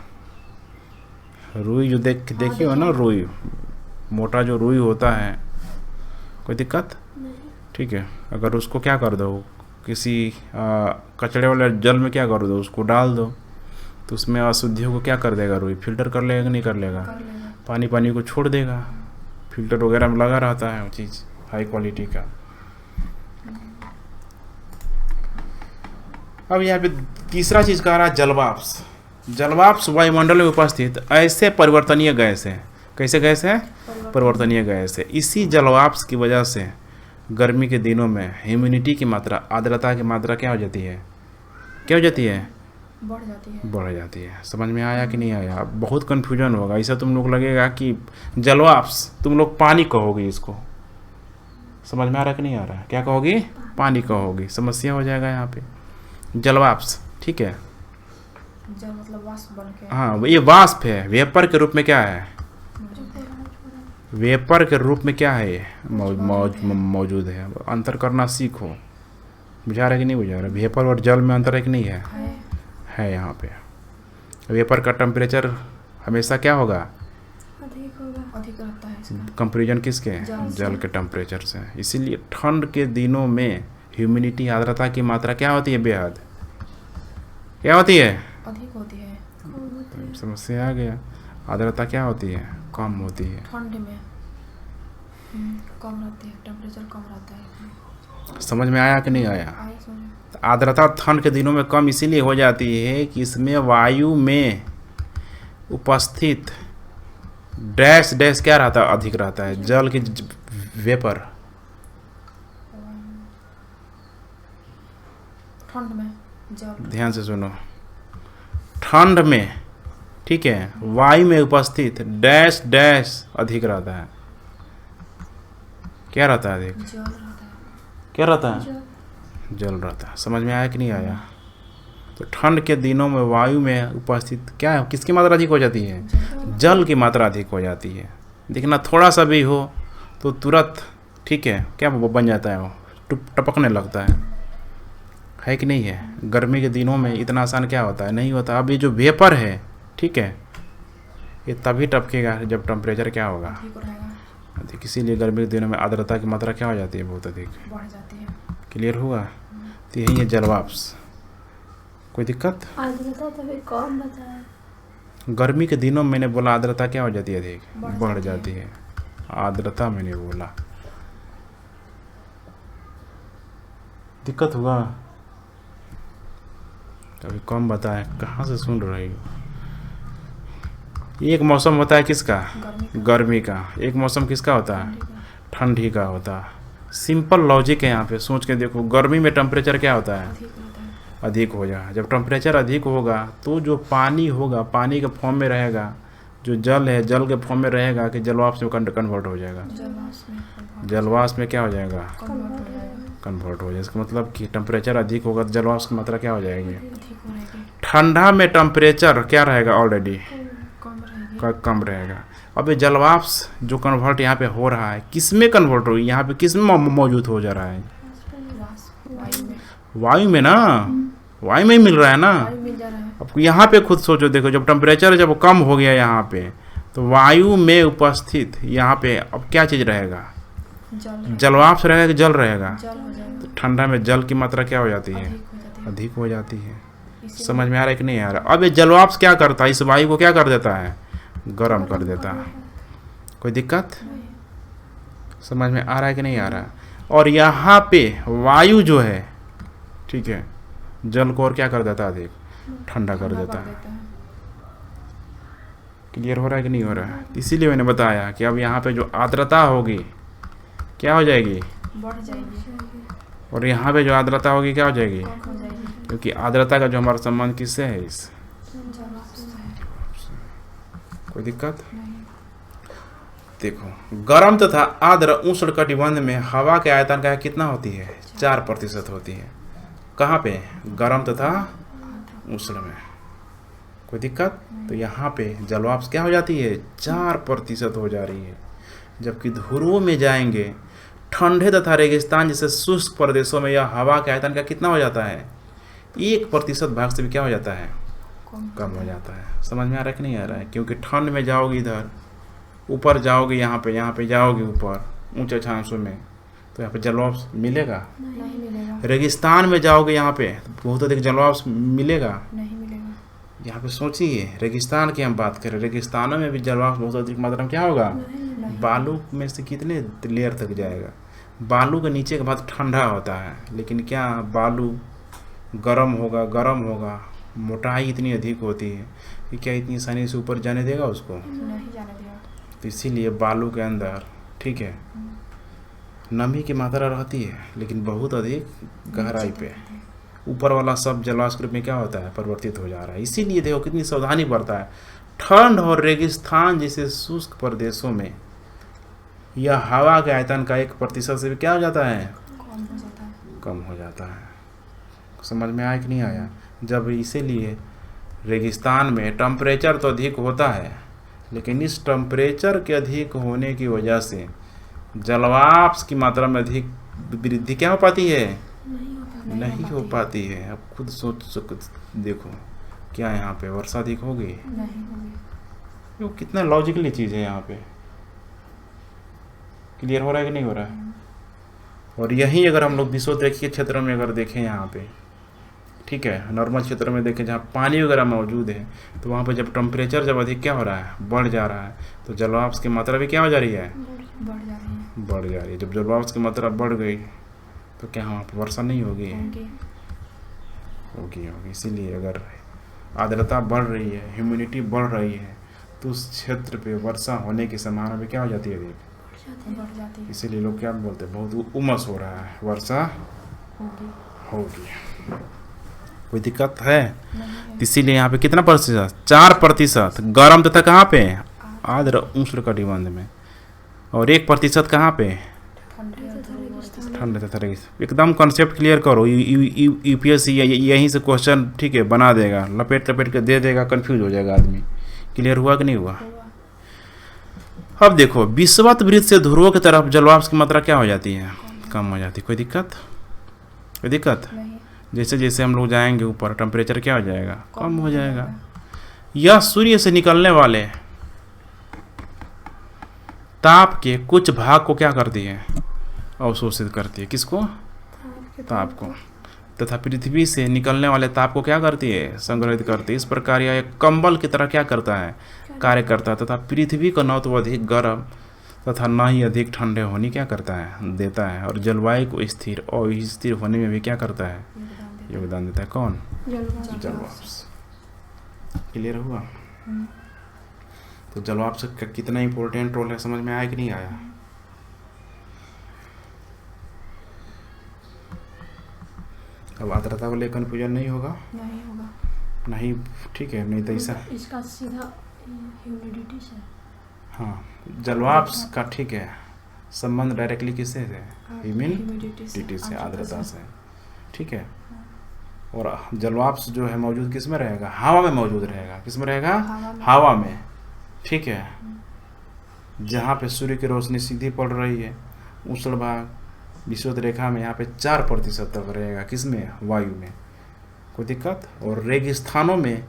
रुई जो देखियो ना, रुई मोटा जो रुई होता है, कोई दिक्कत? ठीक है, अगर उसको क्या कर दो, किसी कचड़े वाले जल में क्या कर दो, उसको डाल दो, तो उसमें अशुद्धियों को क्या कर देगा, रुई फिल्टर कर लेगा, नहीं कर लेगा, पानी को छोड़ देगा। फिल्टर वगैरह में लगा रहता है वो चीज़ हाई क्वालिटी का। अब यहाँ पे तीसरा चीज कह रहा है जलवाष्प। जलवाष्प वायुमंडल में उपस्थित ऐसे परिवर्तनीय गैस है, कैसे गैस है, परिवर्तनीय गैस है। इसी जलवाष्प की वजह से गर्मी के दिनों में ह्यूमिडिटी की मात्रा, आर्द्रता की मात्रा क्या हो जाती है, क्या हो जाती है? बढ़ जाती है। बढ़ जाती है। समझ में आया कि नहीं आया? अब बहुत कन्फ्यूजन होगा, ऐसा तुम लोग लगेगा कि जलवाष्प, तुम लोग पानी कहोगे इसको। समझ में आ रहा है कि नहीं आ रहा है? क्या कहोगी? पानी कहोगी, समस्या हो जाएगा यहाँ पे। जलवाष्प, ठीक है। जल मतलब वाष्प बन के हाँ, ये वाष्प है, वेपर के रूप में क्या है? वेपर के रूप में क्या है? ये मौजूद है। अंतर करना सीखो। बुझा रहा है कि नहीं बुझा रहा? वेपर और जल में अंतर है कि नहीं है? है यहाँ पे। वेपर का टेम्परेचर हमेशा क्या होगा? अधिक होगा। अधिक रहता है इसका। कंपेरिजन किसके? जल के टेम्परेचर से। इसीलिए ठंड के दिनों में ह्यूमिडिटी, आर्द्रता की मात्रा क्या होती है? बेहद क्या होती है? अधिक होती है। समस्या आ गया। आर्द्रता क्या होती है? कम होती है। ठंड में कम रहती है, टेम्परेचर कम रहता है। समझ में आया कि नहीं आया? आए समझ। आर्द्रता ठंड के दिनों में कम इसीलिए हो जाती है कि इसमें वायु में उपस्थित डैश डैश क्या रहता है? अधिक रहता है। जल की वेपर ठंड में जल, ध्यान से सुनो, ठंड में, ठीक है, वायु में उपस्थित डैश डैश अधिक रहता है। क्या रहता है? अधिक जल रहता है। क्या रहता है? जल रहता है। समझ में आया कि नहीं आया? तो ठंड के दिनों में वायु में उपस्थित क्या है? किसकी मात्रा अधिक हो जाती है? जल की मात्रा अधिक हो जाती है। देखना, थोड़ा सा भी हो तो तुरंत, ठीक है, क्या वो बन जाता है? वो टपकने लगता है कि नहीं है? गर्मी के दिनों में इतना आसान क्या होता है? नहीं होता। अब ये जो वेपर है, ठीक है, ये तभी टपकेगा जब टेम्परेचर क्या होगा? अधिक रहेगा, अधिक। इसीलिए गर्मी के दिनों में आर्द्रता की मात्रा क्या हो जाती है? बहुत अधिक। बढ़ जाती है। क्लियर हुआ? तो यही है जलवाष्प। कोई दिक्कत? आर्द्रता तभी कम बताया। गर्मी के दिनों में मैंने बोला आर्द्रता क्या हो जाती है? अधिक बढ़ जाती जाती है। आर्द्रता मैंने बोला। दिक्कत हुआ? कभी कम बताए, कहाँ से सुन रही हो? एक मौसम होता है किसका? गर्मी का। एक मौसम किसका होता है? ठंडी का होता है। सिंपल लॉजिक है यहाँ पे, सोच के देखो। गर्मी में टेम्परेचर क्या होता है? अधिक रहता है। अधिक हो जाए। जब टेम्परेचर अधिक होगा तो जो पानी होगा, पानी के फॉर्म में रहेगा। जो जल है, जल के फॉर्म में रहेगा कि जलवाष्प में कन्वर्ट हो जाएगा। जलवाष्प में क्या हो जाएगा? कन्वर्ट हो जाएगा। कन्वर्ट हो जाएगा। इसका मतलब कि टेम्परेचर अधिक होगा तो जलवाष्प की मात्रा क्या हो जाएगी? अधिक हो रहेगी, ठंडा में टेम्परेचर क्या रहेगा? ऑलरेडी कम रहेगी। कम रहेगा। अब ये जलवाष्प जो कन्वर्ट यहाँ पे हो रहा है, किस में कन्वर्ट हो? यहाँ पे किस में मौजूद हो जा रहा है? वाष्प, वायु में। वायु में ना, वायु में ही मिल रहा है ना। वायु मिल जा रहा है। अब यहाँ पे खुद सोचो, देखो, जब टेम्परेचर जब कम हो गया यहाँ पे, तो वायु में उपस्थित यहाँ पे अब क्या चीज़ रहेगा? जल, जलवाष्प रहेगा कि जल रहेगा? जल हो जाएगा। तो ठंडा में जल की मात्रा क्या हो जाती है? अधिक हो जाती है। अधिक हो जाती है। इसीलिए समझ में आ रहा है कि नहीं आ रहा? अब ये जलवाष्प क्या करता है? इस वायु को क्या कर देता है? गर्म कर देता है। कोई दिक्कत? समझ में आ रहा है कि नहीं आ रहा? और यहाँ पे वायु जो है, ठीक है, जल को और क्या कर देता है? अधिक ठंडा कर देता है। क्लियर हो रहा है कि नहीं हो रहा है? इसीलिए मैंने बताया कि अब यहाँ पे जो आर्द्रता होगी क्या हो जाएगी? बढ़ जाएगी। और यहाँ पे जो आर्द्रता होगी क्या हो जाएगी? कम हो जाएगी। क्योंकि आर्द्रता का जो हमारा संबंध किससे है? इस जलवाष्प है। कोई दिक्कत? नहीं। देखो, गर्म तथा आर्द्र उष्णकटिबंध में हवा के आयतन का कितना होती है? 4% होती है। कहाँ पे? गर्म तथा उष्ण में। कोई दिक्कत? तो यहाँ पे जलवाष्प क्या हो जाती है? 4% हो जा रही है। जबकि ध्रुवों में जाएंगे, ठंडे तथा रेगिस्तान जैसे शुष्क प्रदेशों में यह हवा के आयतन का कितना हो जाता है? 1% भाग से भी क्या हो जाता है? कम हो जाता है। समझ में आ रहा है कि नहीं आ रहा है? क्योंकि ठंड में जाओगे, इधर ऊपर जाओगे, यहाँ पे जाओगे ऊपर ऊंचे छांसों में, तो यहाँ पे जलवाष्प मिलेगा? नहीं मिलेगा। रेगिस्तान में जाओगे, यहाँ पे बहुत अधिक जलवाष्प मिलेगा? नहीं मिलेगा। यहाँ पे सोचिए, रेगिस्तान की हम बात करें, रेगिस्तानों में भी जलवाष्प बहुत अधिक मात्रा में क्या होगा? बालू में से कितने लेयर तक जाएगा? बालू के नीचे का भाग ठंडा होता है, लेकिन क्या बालू गर्म होगा, मोटाई इतनी अधिक होती है कि क्या इतनी आसानी से ऊपर जाने देगा उसको? नहीं जाने देगा। तो इसीलिए बालू के अंदर, ठीक है, नमी की मात्रा रहती है, लेकिन बहुत अधिक गहराई पे। ऊपर वाला सब जलवाष्प के रूप में क्या होता है, परिवर्तित हो जा रहा है। इसीलिए देखो कितनी सावधानी बरता है। ठंड और रेगिस्तान जैसे शुष्क प्रदेशों में यह हवा के आयतन का 1% से भी क्या हो जाता है, कम हो जाता है। कम हो जाता है। समझ में आया कि नहीं आया? जब इसीलिए रेगिस्तान में टेम्परेचर तो अधिक होता है, लेकिन इस टेम्परेचर के अधिक होने की वजह से जलवाष्प की मात्रा में अधिक वृद्धि क्या हो पाती है, नहीं हो पाती है। अब खुद सोच देखो, क्या यहाँ पे वर्षा अधिक होगी? नहीं होगी। वो कितना लॉजिकली चीज़ है यहाँ पे। क्लियर हो रहा है कि नहीं हो रहा है? और यही अगर हम लोग विषुवतरीय क्षेत्र में अगर देखें यहाँ पे, ठीक है, नॉर्मल क्षेत्र में देखें जहाँ पानी वगैरह मौजूद है, तो वहाँ पे जब टेम्परेचर जब अधिक क्या हो रहा है, बढ़ जा रहा है, तो जलवाष्प की मात्रा भी क्या हो जा रही है, बढ़ जा रही है। बढ़ जा रही है। जब जलवाष्प की मात्रा बढ़ गई तो क्या वहाँ पर वर्षा नहीं होगी? होगी। इसीलिए अगर आर्द्रता बढ़ रही है, ह्यूमिडिटी बढ़ रही है, तो उस क्षेत्र पे वर्षा होने की संभावना भी क्या हो जाती है, अधिक बढ़ जाती है। इसीलिए लोग क्या बोलते हैं, बहुत उमस हो रहा है, वर्षा होगी। कोई दिक्कत है? इसीलिए यहाँ पे कितना प्रतिशत, 4% गर्म तथा कहाँ पे, आर्द्र उष्णकटिबंध में, और 1% कहाँ पे, ठंड तथा रेगिस्तान। एकदम कॉन्सेप्ट क्लियर करो। यूपीएससी यहीं से क्वेश्चन, ठीक है, बना देगा, लपेट के दे देगा, कंफ्यूज हो जाएगा आदमी। क्लियर हुआ कि नहीं हुआ? अब देखो, विषुवत वृत्त से ध्रुवों की तरफ जलवाष्प की मात्रा क्या हो जाती है, कम हो जाती है। कोई दिक्कत? कोई दिक्कत? जैसे जैसे हम लोग जाएंगे ऊपर, टेम्परेचर क्या हो जाएगा, कम हो जाएगा। यह सूर्य से निकलने वाले ताप के कुछ भाग को क्या करती है, अवशोषित करती है। किसको? ताप को। तथा पृथ्वी से निकलने वाले ताप को क्या करती है, संग्रहित करती है। इस प्रकार यह एक कंबल की तरह क्या करता है, कार्य करता है, तथा पृथ्वी को न तो अधिक गर्म तथा न ही अधिक ठंडे होने क्या करता है, देता है, और जलवायु को स्थिर और स्थिर होने में भी क्या करता है, योगदान देता है। कौन? जलवाष्प। क्लियर हुआ? तो जलवाष्प का कितना इंपॉर्टेंट रोल है, समझ में आया कि नहीं आया? अब आर्द्रता को लेकर कन्फ्यूजन नहीं होगा? नहीं होगा। नहीं, ठीक है, नहीं तो ऐसा इसका सीधा ह्यूमिडिटी से, हाँ, जलवाष्प का, ठीक है, संबंध डायरेक्टली किससे है, ह्यूमिडिटी से, आर्द्रता से, ठीक है। और जलवाष्प जो है मौजूद किस में रहेगा, हवा में मौजूद रहेगा। किस में रहेगा? हवा में, ठीक है। जहाँ पे सूर्य की रोशनी सीधी पड़ रही है, उष्ण भाग विषुवत रेखा में यहाँ पे 4% तक रहेगा। किसमें? वायु में। कोई दिक्कत? और रेगिस्तानों में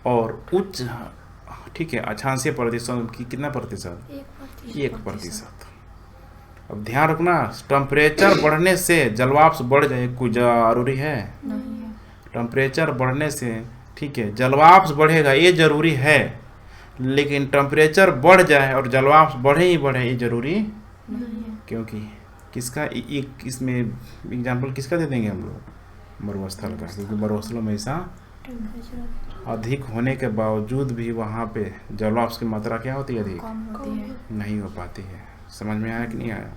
और उच्च, ठीक है, अक्षांशीय प्रदेशों की कितना प्रतिशत? 1%। अब ध्यान रखना, टेम्परेचर बढ़ने से जलवाष्प बढ़ जाए कोई जरूरी है? नहीं है। टेम्परेचर बढ़ने से, ठीक है, जलवाष्प बढ़ेगा, ये जरूरी है, लेकिन टेम्परेचर बढ़ जाए और जलवाष्प बढ़े ही बढ़े ये जरूरी नहीं है। क्योंकि किसका एक इसमें एग्जाम्पल किसका दे देंगे हम लोग, मरुस्थल का, क्योंकि मरुस्थलों में ऐसा अधिक होने के बावजूद भी वहाँ पे जलवाष्प की मात्रा क्या होती है, अधिक कम होती है। नहीं हो पाती है। समझ में आया कि नहीं आया?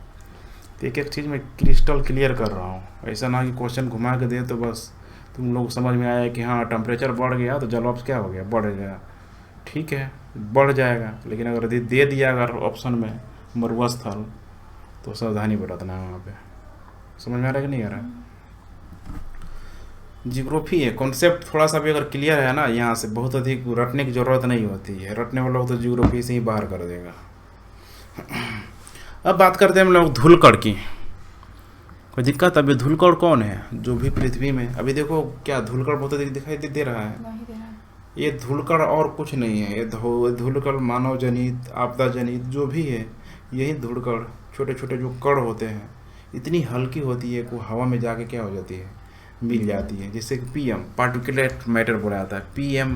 तो एक एक चीज़ मैं क्रिस्टल क्लियर कर रहा हूँ, ऐसा ना कि क्वेश्चन घुमा के दे तो बस तुम लोग समझ में आया कि हाँ टेम्परेचर बढ़ गया तो जलवाष्प क्या हो गया, बढ़ गया। ठीक है, बढ़ जाएगा, लेकिन अगर दे दिया अगर ऑप्शन में मरुस्थल, तो सावधानी बरतना है वहाँ पे। समझ में आ रहा है कि नहीं आ रहा? जियोग्राफी है, कॉन्सेप्ट थोड़ा सा भी अगर क्लियर है ना, यहाँ से बहुत अधिक रटने की ज़रूरत नहीं होती है। रटने वाला लोग तो जियोग्राफी से ही बाहर कर देगा। अब बात करते हैं हम लोग धूलकण की। कोई दिक्कत? अभी धूलकण कौन है? जो भी पृथ्वी में, अभी देखो क्या धूलकण बहुत अधिक दिखाई दे रहा है। नहीं दे रहा है। ये धूलकण और कुछ नहीं है, ये धूलकण मानव जनित, आपदा जनित जो भी है, यही धूलकण छोटे छोटे जो कण होते हैं, इतनी हल्की होती है कि हवा में जाके क्या हो जाती है, मिल जाती है। जैसे कि पीएम, पार्टिकुलेट मैटर बोला जाता है। PM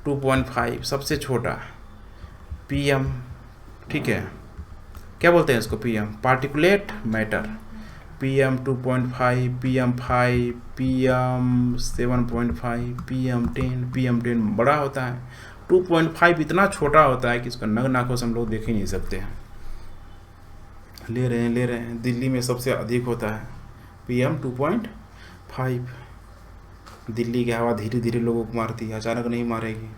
2.5 सबसे छोटा PM, ठीक है, क्या बोलते हैं इसको? PM particulate matter. PM 2.5, PM5, PM 7.5, PM10 बड़ा होता है। 2.5 इतना छोटा होता है कि इसको नग्न आंखों से हम लोग देख ही नहीं सकते हैं। ले रहे हैं। दिल्ली में सबसे अधिक होता है PM 2.5, दिल्ली की हवा धीरे धीरे लोगों को मारती है, अचानक नहीं मारेगी।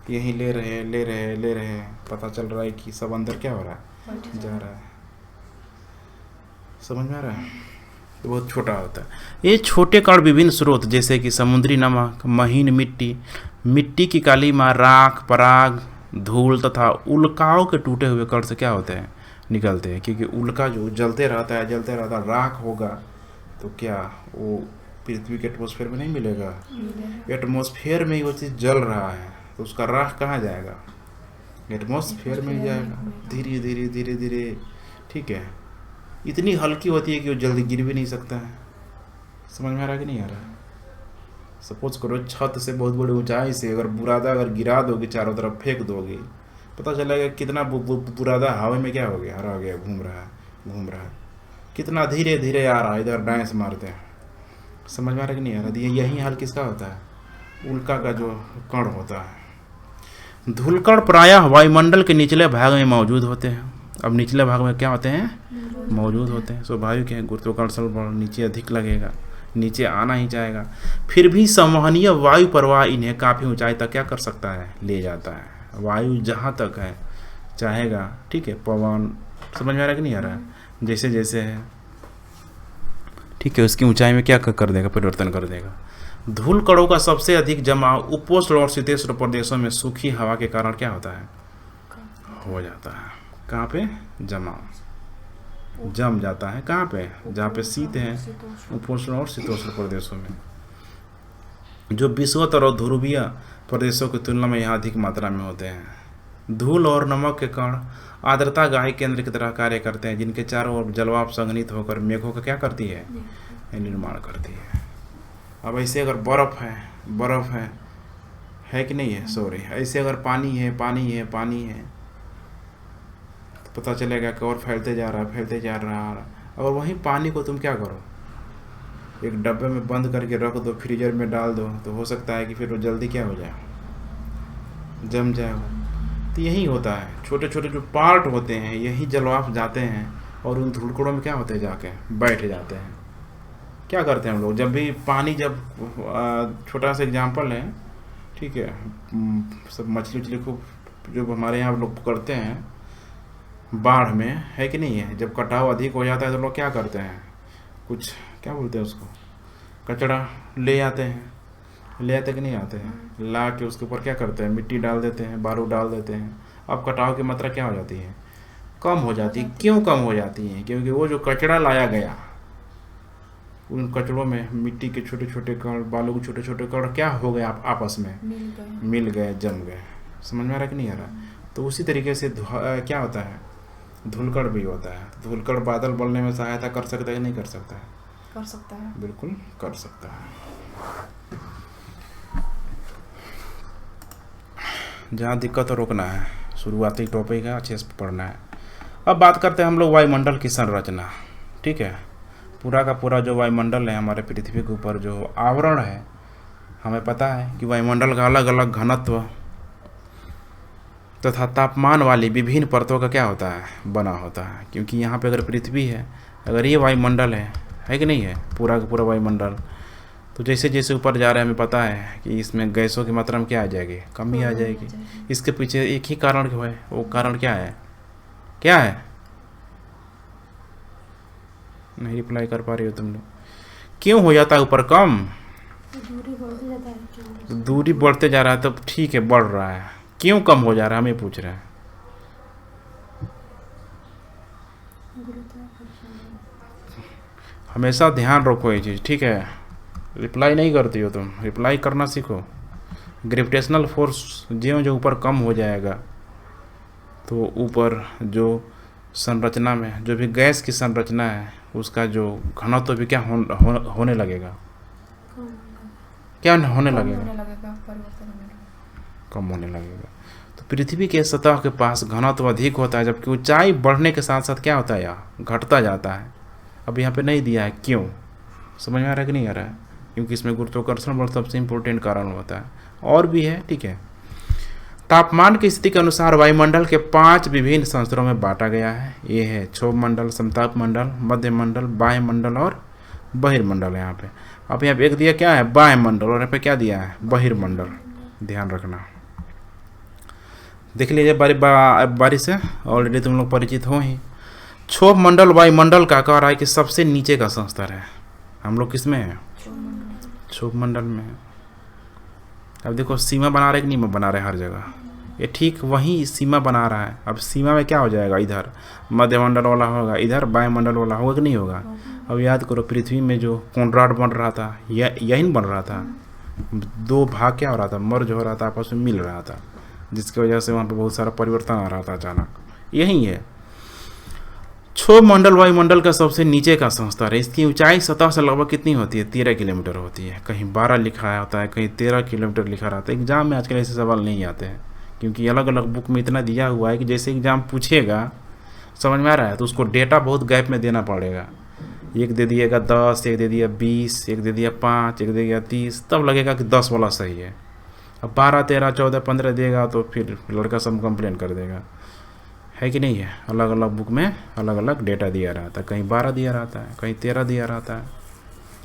यहीं ले रहे हैं, ले रहे हैं, ले रहे हैं, पता चल रहा है कि सब अंदर क्या हो रहा है, जा रहा है। समझ में आ रहा है? तो बहुत छोटा होता है। ये छोटे कण विभिन्न स्रोत जैसे कि समुद्री नमक, महीन मिट्टी, मिट्टी की काली मार, राख, पराग, धूल तथा उल्काओं के टूटे हुए कण से क्या होते हैं, निकलते हैं। क्योंकि उल्का जो जलते रहता है, जलते रहता है, राख होगा तो क्या वो पृथ्वी के एटमॉस्फेयर में नहीं मिलेगा? एटमॉस्फेयर में ही वो चीज़ जल रहा है तो उसका राख कहाँ जाएगा? एटमॉस्फेयर में ही जाएगा, धीरे धीरे धीरे धीरे। ठीक है, इतनी हल्की होती है कि वो जल्दी गिर भी नहीं सकता है। समझ में आ रहा है कि नहीं आ रहा है? सपोज करो छत से बहुत बड़ी ऊंचाई से अगर बुरादा अगर गिरा दोगे, चारों तरफ फेंक दोगे, पता चलेगा कितना बुरादा हवा में क्या हो गया, हरा गया, घूम रहा है, कितना धीरे धीरे आ रहा है, इधर डांस मारते हैं। समझ में आ रहा है कि नहीं आ रहा? यही हाल किसका होता है? उल्का का जो कण होता है। धूलकण प्रायः वायुमंडल के निचले भाग में मौजूद होते हैं। अब निचले भाग में क्या होते हैं? मौजूद होते हैं। स्वाभाविक है, गुरुत्वाकर्षण बल नीचे अधिक लगेगा, नीचे आना ही जाएगा। फिर भी संवहनीय वायु प्रवाह इन्हें काफ़ी ऊंचाई तक क्या कर सकता है, ले जाता है। वायु जहाँ तक है चाहेगा, ठीक है, पवन, समझ में आ रहा है कि नहीं आ रहा है? जैसे जैसे है, ठीक है, उसकी ऊंचाई में क्या कर देगा, परिवर्तन कर देगा। धूल कणों का सबसे अधिक जमाव उपोष्ण और शीतोष्ण प्रदेशों में सूखी हवा के कारण क्या होता है, हो जाता है। कहाँ पे जम जाता है? कहाँ पे? जहाँ पे शीत है, उपोष्ण और शीतोष्ण प्रदेशों में, जो विषुवत और ध्रुवीय प्रदेशों की तुलना में यहाँ अधिक मात्रा में होते हैं। धूल और नमक के कण आर्द्रता गाही केंद्र की तरह कार्य करते हैं, जिनके चारों ओर जलवाष्प संघनित होकर मेघों का क्या करती है, निर्माण करती है। अब ऐसे अगर बर्फ है कि नहीं है, सॉरी, ऐसे अगर पानी है तो पता चलेगा कि और फैलते जा रहा है। और वहीं पानी को तुम क्या करो, एक डब्बे में बंद करके रख दो, फ्रीजर में डाल दो, तो हो सकता है कि फिर वो जल्दी क्या हो जाए, जम जाए। तो यही होता है, छोटे छोटे जो पार्ट होते हैं यही जलवाष्प जाते हैं और उन धूलकणों में क्या होते हैं, जाके बैठ जाते हैं। क्या करते हैं हम लोग, जब भी पानी, जब छोटा सा एग्जाम्पल है, ठीक है, सब मछली खूब जो हमारे यहाँ लोग पकड़ते हैं बाढ़ में, है कि नहीं है, जब कटाव अधिक हो जाता है तो लोग क्या करते हैं, कुछ क्या बोलते हैं उसको, कचड़ा ले आते कि नहीं आते हैं, ला के उसके ऊपर क्या करते हैं, मिट्टी डाल देते हैं, बारूद डाल देते हैं। अब कटाव की मात्रा क्या हो जाती है, कम हो जाती है। क्यों कम हो जाती है? क्योंकि वो जो कचड़ा लाया गया, उन कचड़ों में मिट्टी के छोटे छोटे कण, बालू के छोटे छोटे कण क्या हो गए, आपस में मिल गए, जम गए। समझ में आ रहा कि नहीं आ रहा? तो उसी तरीके से क्या होता है, धूलकण भी होता है। धूलकण बादल बनने में सहायता कर सकता है कि नहीं कर सकता है? कर सकता है, बिल्कुल कर सकता है। जहाँ दिक्कत हो रोकना है, शुरुआती टॉपिक है, अच्छे से पढ़ना है। अब बात करते हैं हम लोग वायुमंडल की संरचना। ठीक है, पूरा का पूरा जो वायुमंडल है हमारे पृथ्वी के ऊपर जो आवरण है, हमें पता है कि वायुमंडल का अलग अलग घनत्व तथा तापमान वाली विभिन्न परतों का क्या होता है, बना होता है। क्योंकि यहाँ पे अगर पृथ्वी है, अगर ये वायुमंडल है कि नहीं है, पूरा का पूरा वायुमंडल, तो जैसे जैसे ऊपर जा रहे हैं हमें पता है कि इसमें गैसों की मात्रा में क्या आ जाएगी, कमी आ जाएगी। इसके पीछे एक ही कारण है, वो कारण क्या है, क्या है? नहीं रिप्लाई कर पा रही हो तुम लोग। क्यों हो जाता है ऊपर कम? दूरी बढ़ते जा रहा है, तब ठीक है, बढ़ रहा है, क्यों कम हो जा रहा है, हमें पूछ रहे हैं। हमेशा ध्यान रखो ये चीज़, ठीक है। रिप्लाई नहीं करती हो तुम, रिप्लाई करना सीखो। ग्रेविटेशनल फोर्स जो ऊपर कम हो जाएगा तो ऊपर जो संरचना में जो भी गैस की संरचना है उसका जो घनत्व भी क्या होने लगेगा, क्या होने लगेगा, कम होने लगेगा। तो पृथ्वी के सतह के पास घनत्व अधिक होता है, जबकि ऊंचाई बढ़ने के साथ साथ क्या होता है, यहाँ घटता जाता है। अब यहाँ पे नहीं दिया है, क्यों? समझ में आ रहा है कि नहीं आ रहा है? क्योंकि इसमें गुरुत्वाकर्षण बल सबसे इम्पोर्टेंट कारण होता है, और भी है, ठीक है। तापमान की स्थिति के अनुसार वायुमंडल के 5 विभिन्न संस्तरों में बांटा गया है। ये है क्षोभ मंडल, समताप मंडल, मध्य मंडल, बाह्य मंडल और बहिर्मंडल है यहाँ पे। अब यहाँ पे एक दिया क्या है, वायुमंडल, और यहाँ पे क्या दिया है, बहिर्मंडल। ध्यान रखना, देख लीजिए बारी से, ऑलरेडी तुम लोग परिचित हो ही। क्षोभ मंडल वायुमंडल का कह रहा है कि सबसे नीचे का संस्तर है। हम लोग किस में है, क्षोभ मंडल में है। अब देखो सीमा बना रहे कि नहीं बना रहे हर जगह, ये ठीक वही सीमा बना रहा है। अब सीमा में क्या हो जाएगा, इधर मध्यमंडल वाला होगा, इधर वायुमंडल वाला होगा कि नहीं होगा। अब याद करो पृथ्वी में जो कॉन्ट्राड बन रहा था, यही बन रहा था, दो भाग क्या हो रहा था, मर्ज हो रहा था, आपस में मिल रहा था, जिसकी वजह से वहाँ पे बहुत सारा परिवर्तन आ रहा था अचानक। यही है क्षोभ मंडल वायुमंडल का सबसे नीचे का संस्तर है। इसकी ऊंचाई सतह से लगभग कितनी होती है, 13 किलोमीटर होती है। कहीं 12 लिखा होता है, कहीं 13 किलोमीटर लिखा रहता है। एग्जाम में आजकल ऐसे सवाल नहीं आते हैं, क्योंकि अलग अलग बुक में इतना दिया हुआ है कि जैसे एग्जाम पूछेगा, समझ में आ रहा है, तो उसको डेटा बहुत गैप में देना पड़ेगा। एक दे दिएगा 10, एक दे दिया 20, एक दे दिया 5, एक दे दिया 30, तब लगेगा कि 10 वाला सही है। अब 12, 13, 14, 15 देगा तो फिर लड़का सब कंप्लेन कर देगा, है कि नहीं है। अलग अलग बुक में अलग अलग डेटा दिया रहता है, कहीं 12 दिया रहता है, कहीं 13 दिया रहता है।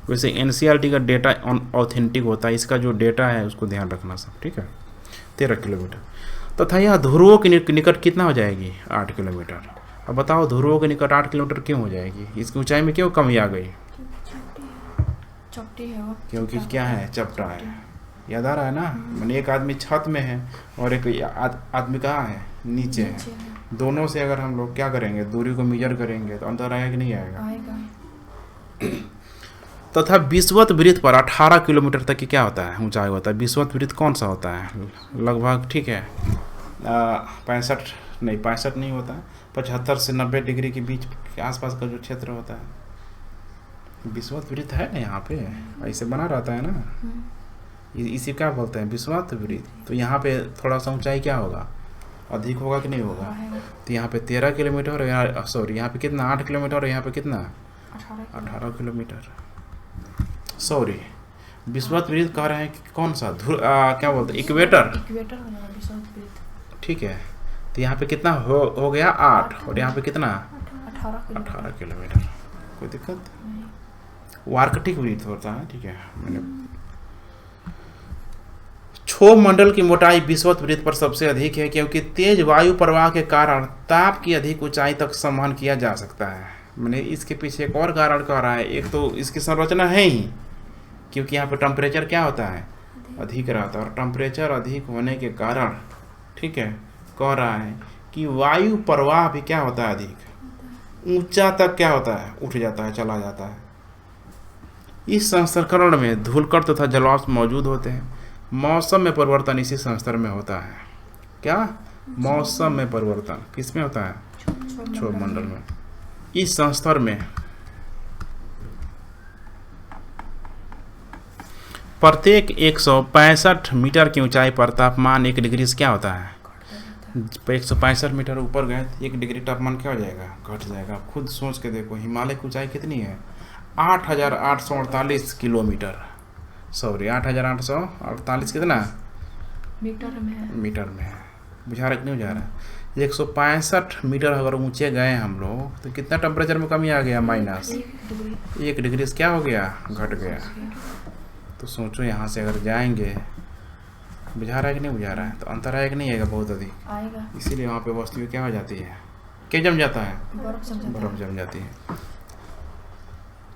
वैसे NCERT का डेटा ऑथेंटिक होता है, इसका जो डेटा है उसको ध्यान रखना सब, ठीक है। 13 किलोमीटर तथा यह ध्रुवों के निकट कितना हो जाएगी, 8 किलोमीटर। अब बताओ ध्रुवों के निकट 8 किलोमीटर क्यों हो जाएगी, इसकी ऊंचाई में क्यों कमी आ गई, चपटी है वो, क्योंकि क्या है, चपटा है। याद आ रहा है ना, मैंने एक आदमी छत में है और एक आदमी कहाँ है, नीचे है। दोनों से अगर हम लोग क्या करेंगे, दूरी को मेजर करेंगे तो अंतर आएगा कि नहीं आएगा। तथा विषुवत वृत्त पर 18 किलोमीटर तक की क्या होता है, ऊंचाई होता है। विषुवत वृत्त कौन सा होता है, लगभग ठीक है 65 नहीं होता है, 75 से 90 डिग्री के बीच के आसपास का जो क्षेत्र होता है, विषुवत वृत्त है ना, यहाँ पे ऐसे बना रहता है ना, इसी क्या बोलते हैं, विषुवत वृत्त। तो यहाँ पे थोड़ा सा ऊंचाई क्या होगा, अधिक होगा कि नहीं होगा। तो यहाँ पे 13 किलोमीटर, यहाँ पे कितना, 8 किलोमीटर, और यहाँ पे कितना, 18 किलोमीटर। सॉरी, विषुवत वृत्त कह रहे हैं कि कौन सा, क्या बोलते हैं, इक्वेटर, ठीक है। तो यहाँ पे कितना हो गया, 8, और यहाँ पे कितना, 18 किलोमीटर। कोई दिक्कत, वो आर्कटिक वृत्त होता है, ठीक है। मैंने क्षोभ मंडल की मोटाई विषुवत वृत्त पर सबसे अधिक है, क्योंकि तेज वायु प्रवाह के कारण ताप की अधिक ऊंचाई तक संवहन किया जा सकता है। मैंने इसके पीछे एक और कारण कह रहा है, एक तो इसकी संरचना है ही, क्योंकि यहाँ पे टेम्परेचर क्या होता है, अधिक रहता है, और टेम्परेचर अधिक होने के कारण, ठीक है, कह रहा है कि वायु प्रवाह भी क्या होता है, अधिक ऊंचा तक क्या होता है, उठ जाता है, चला जाता है। इस संस्करण में धूलकण तथा जलवाष्प मौजूद होते हैं। मौसम में परिवर्तन इसी संस्तर में होता है। क्या, मौसम में परिवर्तन किस में होता है, क्षोभ मंडल में। इस संस्तर में प्रत्येक 165 मीटर की ऊंचाई पर तापमान 1 डिग्री से क्या होता है, 165 मीटर ऊपर गए 1 डिग्री तापमान क्या हो जाएगा, घट जाएगा। खुद सोच के देखो, हिमालय की ऊंचाई कितनी है, 8,848 किलोमीटर, सॉरी 8,848 कितना मीटर में है। बुझा रहा नहीं बुझा रहा। 165 मीटर अगर ऊंचे गए हम लोग तो कितना टेम्परेचर में कमी आ गया, -1 डिग्री से क्या हो गया, घट गया। तो सोचो यहाँ से अगर जाएंगे, बुझा रहा है कि नहीं बुझा रहा है, तो अंतर आएगा नहीं आएगा, बहुत अधिक आएगा। इसीलिए वहाँ पे वस्तु क्या हो जाती है, क्या जम जाता है, बर्फ जम जाती है।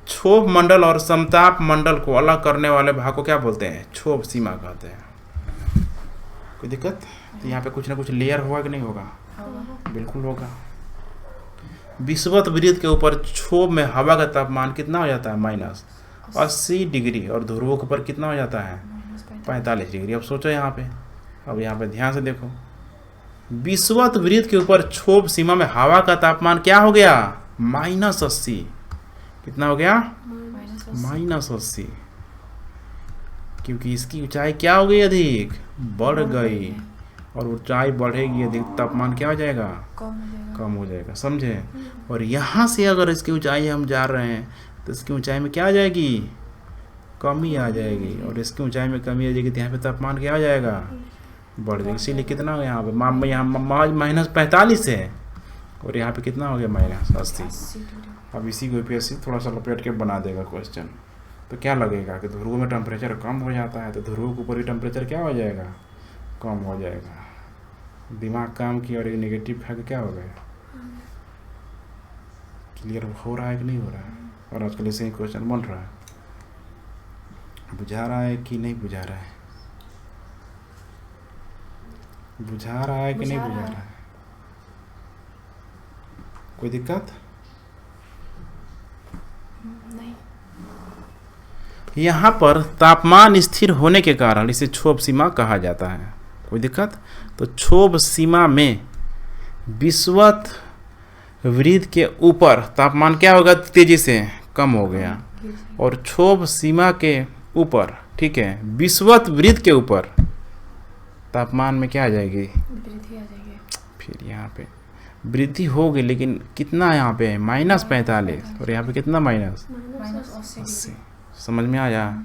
क्षोभ मंडल और समताप मंडल को अलग करने वाले भाग को क्या बोलते हैं, क्षोभ सीमा कहते हैं। कोई दिक्कत, तो यहाँ पे कुछ ना कुछ लेयर होगा कि नहीं होगा, बिल्कुल होगा। विषुवत वृत्त के ऊपर क्षोभ में हवा का तापमान कितना हो जाता है, -80 डिग्री, और ध्रुवों के ऊपर कितना हो जाता है, 45 डिग्री। अब सोचो यहाँ पे, अब यहाँ पे ध्यान से देखो, विषुवत वृत्त के ऊपर क्षोभ सीमा में हवा का तापमान क्या हो गया, -80। कितना हो गया, -80, क्योंकि इसकी ऊंचाई क्या हो गई, अधिक बढ़ गई, और ऊंचाई बढ़ेगी अधिक, तापमान क्या हो जाएगा, कम हो जाएगा, समझे। और यहाँ से अगर इसकी ऊंचाई हम जा रहे हैं तो इसकी ऊंचाई में क्या आ जाएगी, कमी आ जाएगी, और इसकी ऊंचाई में कमी आ जाएगी तो यहाँ पे तापमान क्या हो जाएगा, बढ़ जाएगा। इसीलिए कितना हो यहाँ पे, यहाँ -45 है, और यहाँ पे कितना हो गया, -80। अब इसी को यूपीएससी थोड़ा सा लपेट के बना देगा क्वेश्चन। तो क्या लगेगा कि ध्रुव में टेम्परेचर कम हो जाता है तो ध्रुव के ऊपर भी टेम्परेचर क्या हो जाएगा, कम हो जाएगा। दिमाग काम की और एक नेगेटिव है कि क्या हो गया। क्लियर हो रहा है कि नहीं हो रहा है। और आजकल ऐसे ही क्वेश्चन बन रहा है, बुझा रहा है कि नहीं बुझा रहा है, बुझा रहा है कि नहीं बुझा रहा है। कोई दिक्कत नहीं। यहाँ पर तापमान स्थिर होने के कारण इसे क्षोभ सीमा कहा जाता है। कोई दिक्कत। तो क्षोभ सीमा में विषुवत वृत्त के ऊपर तापमान क्या होगा, तेजी से कम हो गया, और क्षोभ सीमा के ऊपर, ठीक है, विषुवत वृत्त के ऊपर तापमान में क्या आ जाएगी, वृद्धि आ जाएगी। फिर यहाँ पे वृद्धि होगी, लेकिन कितना यहाँ पे -45 और यहाँ पे कितना -80। समझ में आया।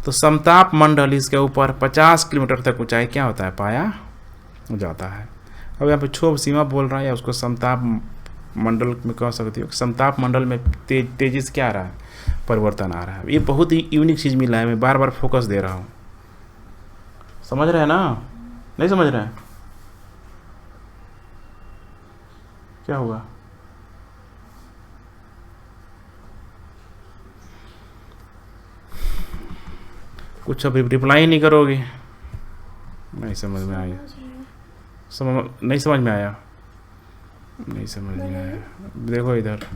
तो समताप मंडल इसके ऊपर 50 किलोमीटर तक ऊंचाई क्या होता है, पाया जाता है। अब यहाँ पे क्षोभ सीमा बोल रहा है, या उसको समताप मंडल में कह सकती हो। समताप मंडल में तेजी से क्या आ रहा है, परिवर्तन आ रहा है। ये बहुत ही यूनिक चीज़ मिला है, मैं बार बार फोकस दे रहा हूँ। समझ रहे हैं ना, नहीं समझ रहे हैं, क्या हुआ। कुछ अभी रिप्लाई नहीं करोगे, नहीं समझ में आया, नहीं समझ में आया, नहीं समझ में आया। देखो इधर,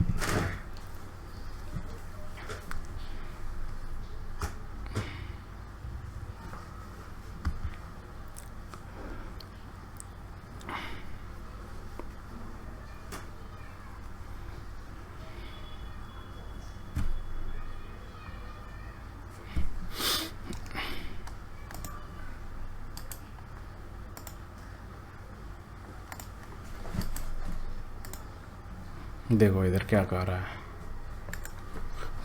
देखो इधर क्या कह रहा है,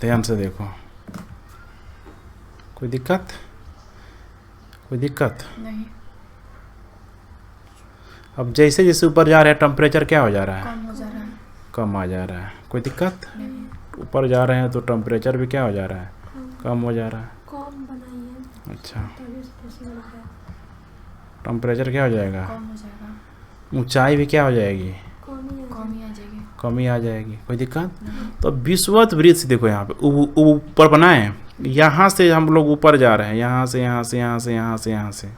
ध्यान से देखो। कोई दिक्कत, कोई दिक्कत नहीं। अब जैसे जैसे ऊपर जा रहे हैं टेम्परेचर क्या हो जा रहा है, कम हो जा रहा है। कम आ जा रहा है। कोई दिक्कत, नहीं। ऊपर जा रहे हैं तो टेम्परेचर भी क्या हो जा रहा है, कम हो जा रहा है। कम बनाइए। अच्छा, तो टेम्परेचर क्या हो जाएगा, कम हो जाएगा। ऊंचाई भी क्या हो जाएगी, कम ही आ जाएगी। कमी आ जाएगी। कोई दिक्कत। तो विषुवत वृत्त से देखो, यहाँ पे ऊपर बनाए, यहाँ से हम लोग ऊपर जा रहे हैं, यहाँ से यहाँ से यहाँ से यहाँ से यहाँ से।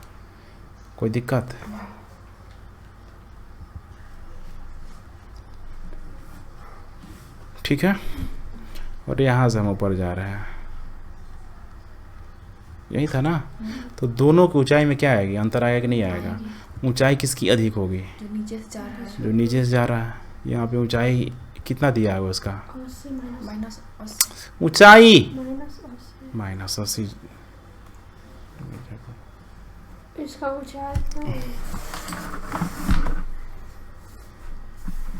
कोई दिक्कत, ठीक है। और यहाँ से हम ऊपर जा रहे हैं, यही था ना। तो दोनों की ऊंचाई में क्या आएगी, अंतर आएगा कि नहीं आएगा। ऊंचाई किसकी अधिक होगी, जो नीचे से जा रहा है। जो नीचे से जा रहा है। यहाँ पे ऊंचाई कितना दिया है उसका, -80। ऊंचाई -80। -80। इसका ऊंचाई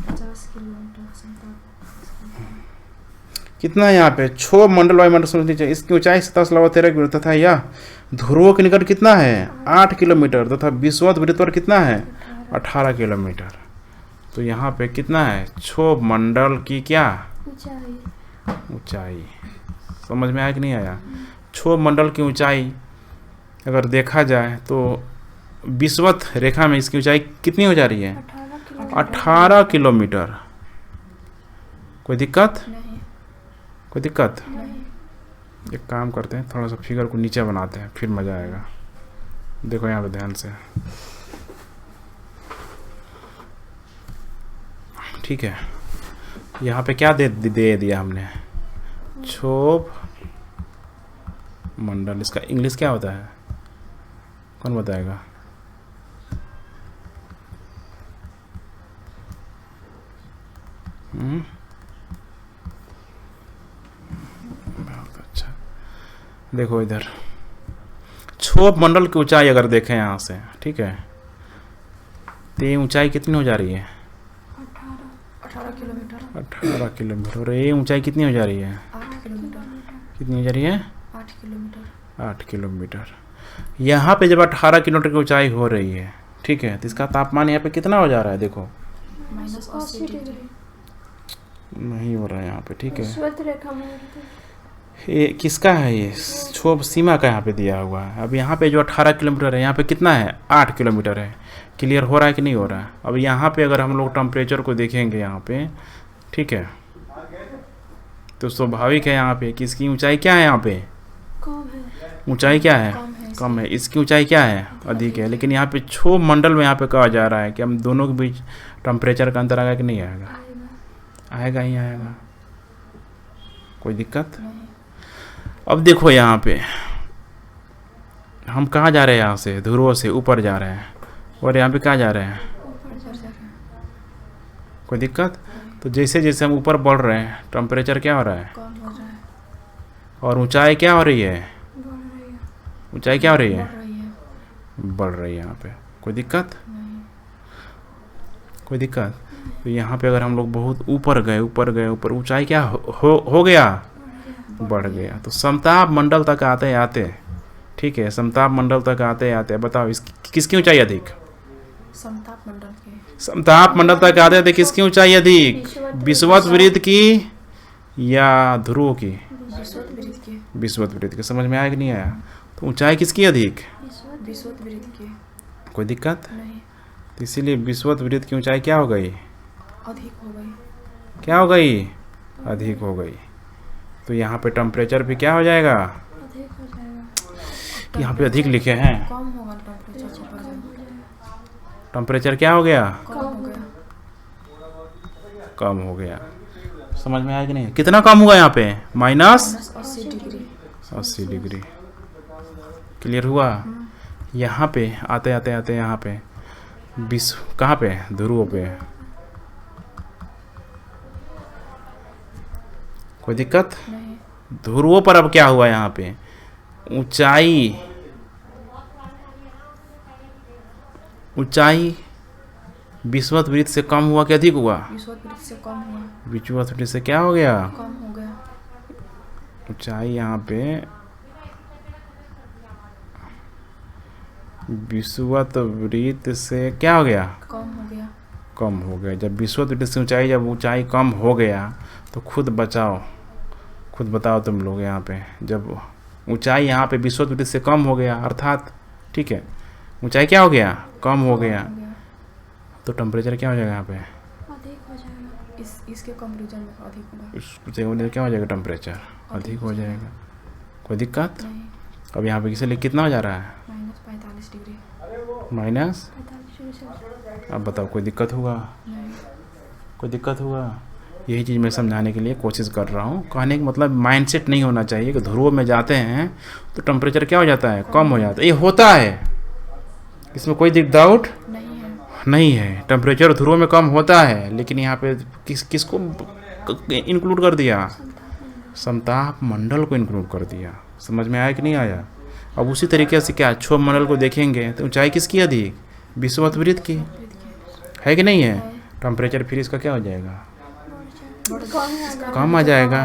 50 किलोमीटर। कितना है यहाँ पे, क्षोभ मंडल वायुमंडल से नीचे, इसकी ऊंचाई 17.13 किलोमीटर तथा यह ध्रुवों के निकट कितना है, 8 किलोमीटर, तथा विषुवत वृत्त पर कितना है, 18 किलोमीटर। तो यहाँ पे कितना है, क्षोभ मंडल की क्या ऊंचाई। समझ में आया कि नहीं आया। क्षोभ मंडल की ऊंचाई अगर देखा जाए तो विषुवत रेखा में इसकी ऊंचाई कितनी हो जा रही है, 18 किलोमीटर। कोई दिक्कत, नहीं। कोई दिक्कत। नहीं। एक काम करते हैं, थोड़ा सा फिगर को नीचे बनाते हैं, फिर मज़ा आएगा। देखो यहाँ पे ध्यान से, ठीक है। यहाँ पे क्या दे दिया हमने, क्षोभ मंडल। इसका इंग्लिश क्या होता है, कौन बताएगा। बहुत अच्छा। देखो इधर, क्षोभ मंडल की ऊंचाई अगर देखें यहाँ से, ठीक है, तो ये ऊंचाई कितनी हो जा रही है, 18 किलोमीटर। 18 किलोमीटर। और ये ऊंचाई कितनी हो जा रही है, 8 किलोमीटर। कितनी हो जा रही है, 8 किलोमीटर। 8 किलोमीटर। यहाँ पे जब 18 किलोमीटर की ऊंचाई हो रही है, ठीक है, तो इसका तापमान यहाँ पे कितना हो जा रहा है, देखो -80 डिग्री। नहीं हो रहा है यहाँ पे, ठीक है। विषुवत रेखा मूर्ति ये किसका है? ये क्षोभ सीमा का यहाँ पे दिया हुआ है। अब यहाँ पे जो 18 किलोमीटर है, यहाँ पे कितना है? 8 किलोमीटर है। क्लियर हो रहा है कि नहीं हो रहा है? अब यहाँ पे अगर हम लोग टेम्परेचर को देखेंगे यहाँ पे, ठीक है, तो स्वाभाविक है यहाँ पे कि इसकी ऊंचाई क्या है? यहाँ पे कम है, ऊंचाई क्या है? कम है। इसकी ऊंचाई क्या है? अधिक है। लेकिन यहाँ पे क्षोभ मंडल में यहाँ पे कहा जा रहा है कि हम दोनों के बीच टेम्परेचर का अंतर आएगा कि नहीं आएगा? आएगा ही आएगा। कोई दिक्कत? अब देखो यहाँ पे हम कहाँ जा रहे हैं? यहाँ से ध्रुव से ऊपर जा रहे हैं, और यहाँ पे कहाँ जा रहे हैं? कोई दिक्कत? तो जैसे जैसे हम ऊपर बढ़ रहे हैं टेम्परेचर क्या हो रहा है? कम हो रहा है, और ऊंचाई क्या हो रही है? बढ़ रही है, ऊंचाई क्या हो रही है? बढ़ रही है। बढ़ रही है यहाँ पे। कोई दिक्कत? नहीं, कोई दिक्कत? तो यहाँ पे अगर हम लोग बहुत ऊपर गए ऊपर ऊंचाई क्या हो गया? बढ़ गया। तो समताप मंडल तक आते आते, ठीक है, समताप मंडल तक आते आते बताओ किसकी ऊंचाई अधिक? समताप मंडल के। समताप मंडल तक आते आते किसकी ऊंचाई अधिक? विषुवत वृत्त की या ध्रुव की? विषुवत वृत्त के। विषुवत वृत्त की। समझ में आया कि नहीं आया? तो ऊंचाई किसकी अधिक? विषुवत वृत्त के। कोई दिक्कत? नहीं, तो इसीलिए विषुवत वृत्त की ऊंचाई क्या हो गई? अधिक हो गई। क्या हो गई? अधिक हो गई। तो यहाँ पे टेम्परेचर भी क्या हो जाएगा? अधिक हो जाएगा, यहाँ पे अधिक लिखे हैं। कम होगा टेम्परेचर ऊपर जाएगा। टेम्परेचर क्या हो गया? कम हो गया। कम हो गया। समझ में आया कि नहीं? कितना कम हुआ यहाँ पे? Minus -80 degree. 80 डिग्री। क्लियर हुआ? यहाँ पे आते आते आते यहाँ पे विश्व कहाँ पे? ध्रुव पे। कोई दिक्कत? नहीं, ध्रुवों पर अब क्या हुआ? यहाँ पे ऊंचाई विषुवत वृत्त से कम हुआ कि अधिक हुआ? विषुवत वृत्त से कम हुआ। विषुवत वृत्त से क्या हो गया? कम हो गया। ऊंचाई यहाँ पे विषुवत वृत्त से क्या हो गया? कम हो गया। कम हो गया। जब विषुवत वृत्त से जब ऊंचाई कम हो गया तो खुद बताओ तुम लोग। यहाँ पे जब ऊंचाई यहाँ पे विषुवत वृत्त से कम हो गया, अर्थात ठीक है, ऊंचाई क्या हो गया? कम हो गया। तो टेम्परेचर क्या हो जाएगा यहाँ पे? अधिक हो जाएगा, इसके कंपैरिजन में अधिक होगा। उस जगह में क्या हो जाएगा? टेम्परेचर अधिक हो जाएगा। कोई दिक्कत? नहीं, अब यहाँ पे इसीलिए कितना हो जा रहा है? -45 डिग्री। माइनस। 45 degree Celsius. अब बताओ कोई दिक्कत होगा? नहीं, कोई दिक्कत होगा? यही चीज़ मैं समझाने के लिए कोशिश कर रहा हूँ। कहने का मतलब माइंडसेट नहीं होना चाहिए कि ध्रुव में जाते हैं तो टेम्परेचर क्या हो जाता है? कम हो जाता है। ये होता है, इसमें कोई डाउट नहीं है। नहीं है। टेम्परेचर ध्रुव में कम होता है, लेकिन यहाँ पे किसको इंक्लूड कर दिया? समताप मंडल को इंक्लूड कर दिया। समझ में आया कि नहीं आया? अब उसी तरीके से क्या क्षोभ मंडल को देखेंगे तो ऊंचाई किसकी अधिक? विषुवत वृत्त की। है कि नहीं है? टेम्परेचर फिर इसका क्या हो जाएगा? कम आ जाएगा।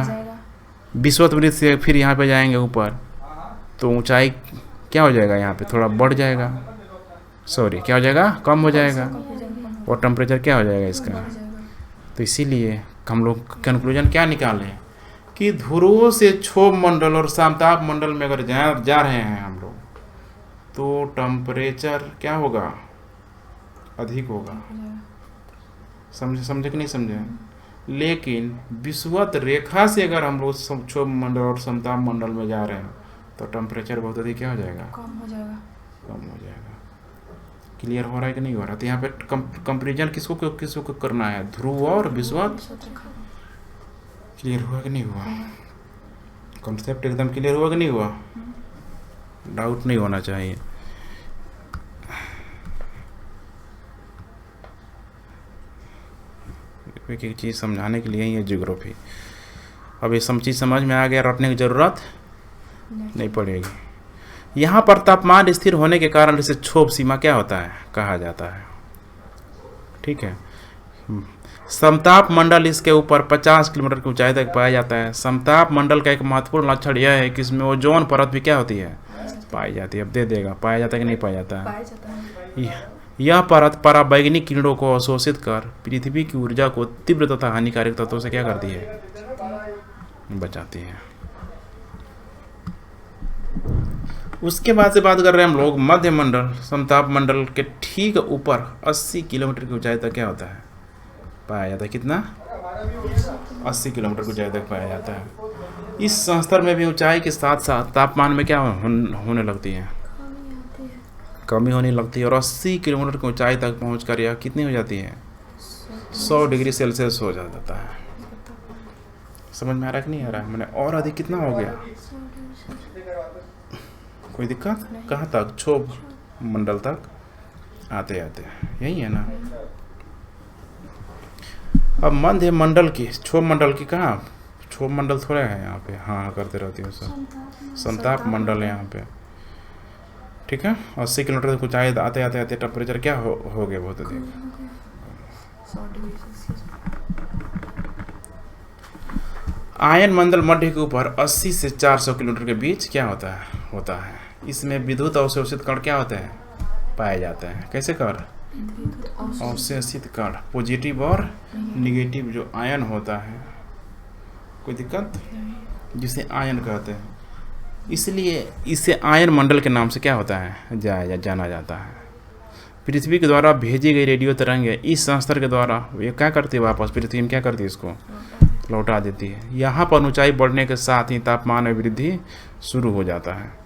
विषुवत वृत्त से फिर यहाँ पे जाएंगे ऊपर तो ऊंचाई क्या हो जाएगा? यहाँ पे थोड़ा बढ़ जाएगा। सॉरी, क्या हो जाएगा? कम हो जाएगा। और टेम्परेचर क्या हो जाएगा इसका? तो इसीलिए हम लोग कंक्लूजन क्या निकालें कि ध्रुव से क्षोभ मंडल और समताप मंडल में अगर जा रहे हैं हम लोग तो टेम्परेचर क्या होगा? अधिक होगा। समझे कि नहीं समझे? लेकिन विषुवत रेखा से अगर हम लोग क्षोभ मंडल और समताप मंडल में जा रहे हैं तो टेम्परेचर बहुत अधिक क्या हो जाएगा? कम हो जाएगा। कम हो जाएगा। क्लियर हो रहा है कि नहीं हो रहा? तो यहाँ पे कंपेरिजन किसको करना है? ध्रुव और विषुवत। क्लियर हुआ कि नहीं हुआ? कॉन्सेप्ट एकदम क्लियर हुआ कि नहीं हुआ? डाउट नहीं होना चाहिए। एक एक चीज़ समझाने के लिए ही है ज्योग्राफी। अब ये सब चीज़ समझ में आ गया, रटने की ज़रूरत नहीं पड़ेगी। यहाँ पर तापमान स्थिर होने के कारण इसे क्षोभ सीमा क्या होता है? कहा जाता है। ठीक है। समताप मंडल इसके ऊपर 50 किलोमीटर की ऊंचाई तक पाया जाता है। समताप मंडल का एक महत्वपूर्ण लक्षण यह है कि इसमें ओजोन परत भी क्या होती है? पाई जाती है। अब दे देगा, पाया जाता है कि नहीं पाया जाता है? पाया जाता है। यह परत पराबैंगनी किरणों को अवशोषित कर पृथ्वी की ऊर्जा को तीव्र तथा हानिकारक तत्वों से क्या करती है, बचाती है। उसके बाद से बात कर रहे हैं हम लोग मध्य मंडल। समताप मंडल के ठीक ऊपर 80 किलोमीटर की ऊंचाई तक क्या होता है, पाया जाता है। कितना, 80 किलोमीटर की ऊंचाई तक पाया जाता है। इस संस्तर में भी ऊंचाई के साथ साथ तापमान में क्या होने लगती है, कमी होने लगती है। और 80 किलोमीटर की ऊंचाई तक पहुंचकर यह कितनी हो जाती है, 100 डिग्री सेल्सियस हो जाता है। समझ में आ रहा है कि नहीं आ रहा है, मैंने और अधिक कितना हो गया, कोई दिक्कत, कहाँ तक, क्षोभ मंडल तक आते आते, यही है ना। अब मध्य मंडल की, क्षोभ मंडल की कहाँ, क्षोभ मंडल थोड़े है यहाँ पे, हाँ करते रहती हूँ सर, संताप मंडल है यहाँ पे, ठीक है। 80 किलोमीटर तक ऊंचाई आते आते आते टेम्परेचर क्या हो गया, बहुत अधिक। आयन मंडल मध्य के ऊपर 80 से 400 किलोमीटर के बीच क्या होता है। इसमें विद्युत अवशोषित कण क्या होते हैं, पाए जाते हैं। कैसे कण, अवशोषित कण, पॉजिटिव और निगेटिव जो आयन होता है, कोई दिक्कत, जिसे आयन कहते हैं। इसलिए इसे आयन मंडल के नाम से क्या होता है, जाना जाता है। पृथ्वी के द्वारा भेजी गई रेडियो तरंगें इस संस्तर के द्वारा ये क्या करती है, वापस पृथ्वी में क्या करती है, इसको लौटा देती है। यहाँ पर ऊंचाई बढ़ने के साथ ही तापमान में वृद्धि शुरू हो जाता है।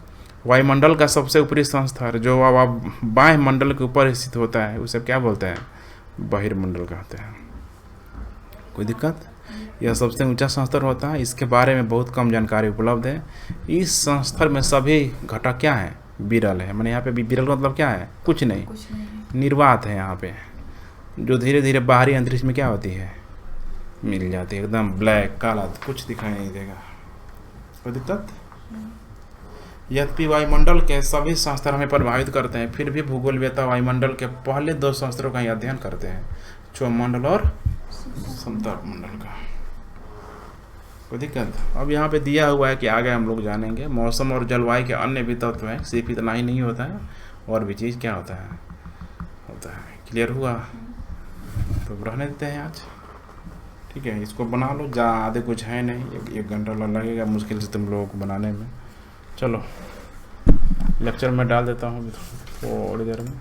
वायुमंडल का सबसे ऊपरी संस्तर जो बाह्य मंडल के ऊपर स्थित होता है उसे क्या बोलते हैं, बहिर्मंडल कहते हैं। कोई दिक्कत, यह सबसे ऊंचा संस्तर होता है। इसके बारे में बहुत कम जानकारी उपलब्ध है। इस संस्तर में सभी घटक क्या है, विरल है। मैंने यहाँ पे विरल मतलब क्या है, कुछ नहीं, निर्वात है यहाँ पे, जो धीरे धीरे बाहरी अंतरिक्ष में क्या होती है, मिल जाती है। एकदम ब्लैक काला, कुछ दिखाई नहीं देगा। कोई दिक्कत। यद्यपि वायुमंडल के सभी संस्तर हमें प्रभावित करते हैं, फिर भी भूगोलवेत्ता वायुमंडल के पहले 2 संस्तरों का ही अध्ययन करते हैं, क्षोभ मंडल और समताप मंडल का। कोई दिक्कत। अब यहाँ पे दिया हुआ है कि आगे हम लोग जानेंगे मौसम और जलवायु के अन्य भी तत्व हैं, सिर्फ इतना ही नहीं होता है, और भी चीज़ क्या होता है। क्लियर हुआ, तो रहने देते हैं आज, ठीक है। इसको बना लो, ज़्यादा कुछ है नहीं, एक घंटा लगेगा मुश्किल से तुम लोगों को बनाने में। चलो लेक्चर में डाल देता हूँ थोड़ी देर में।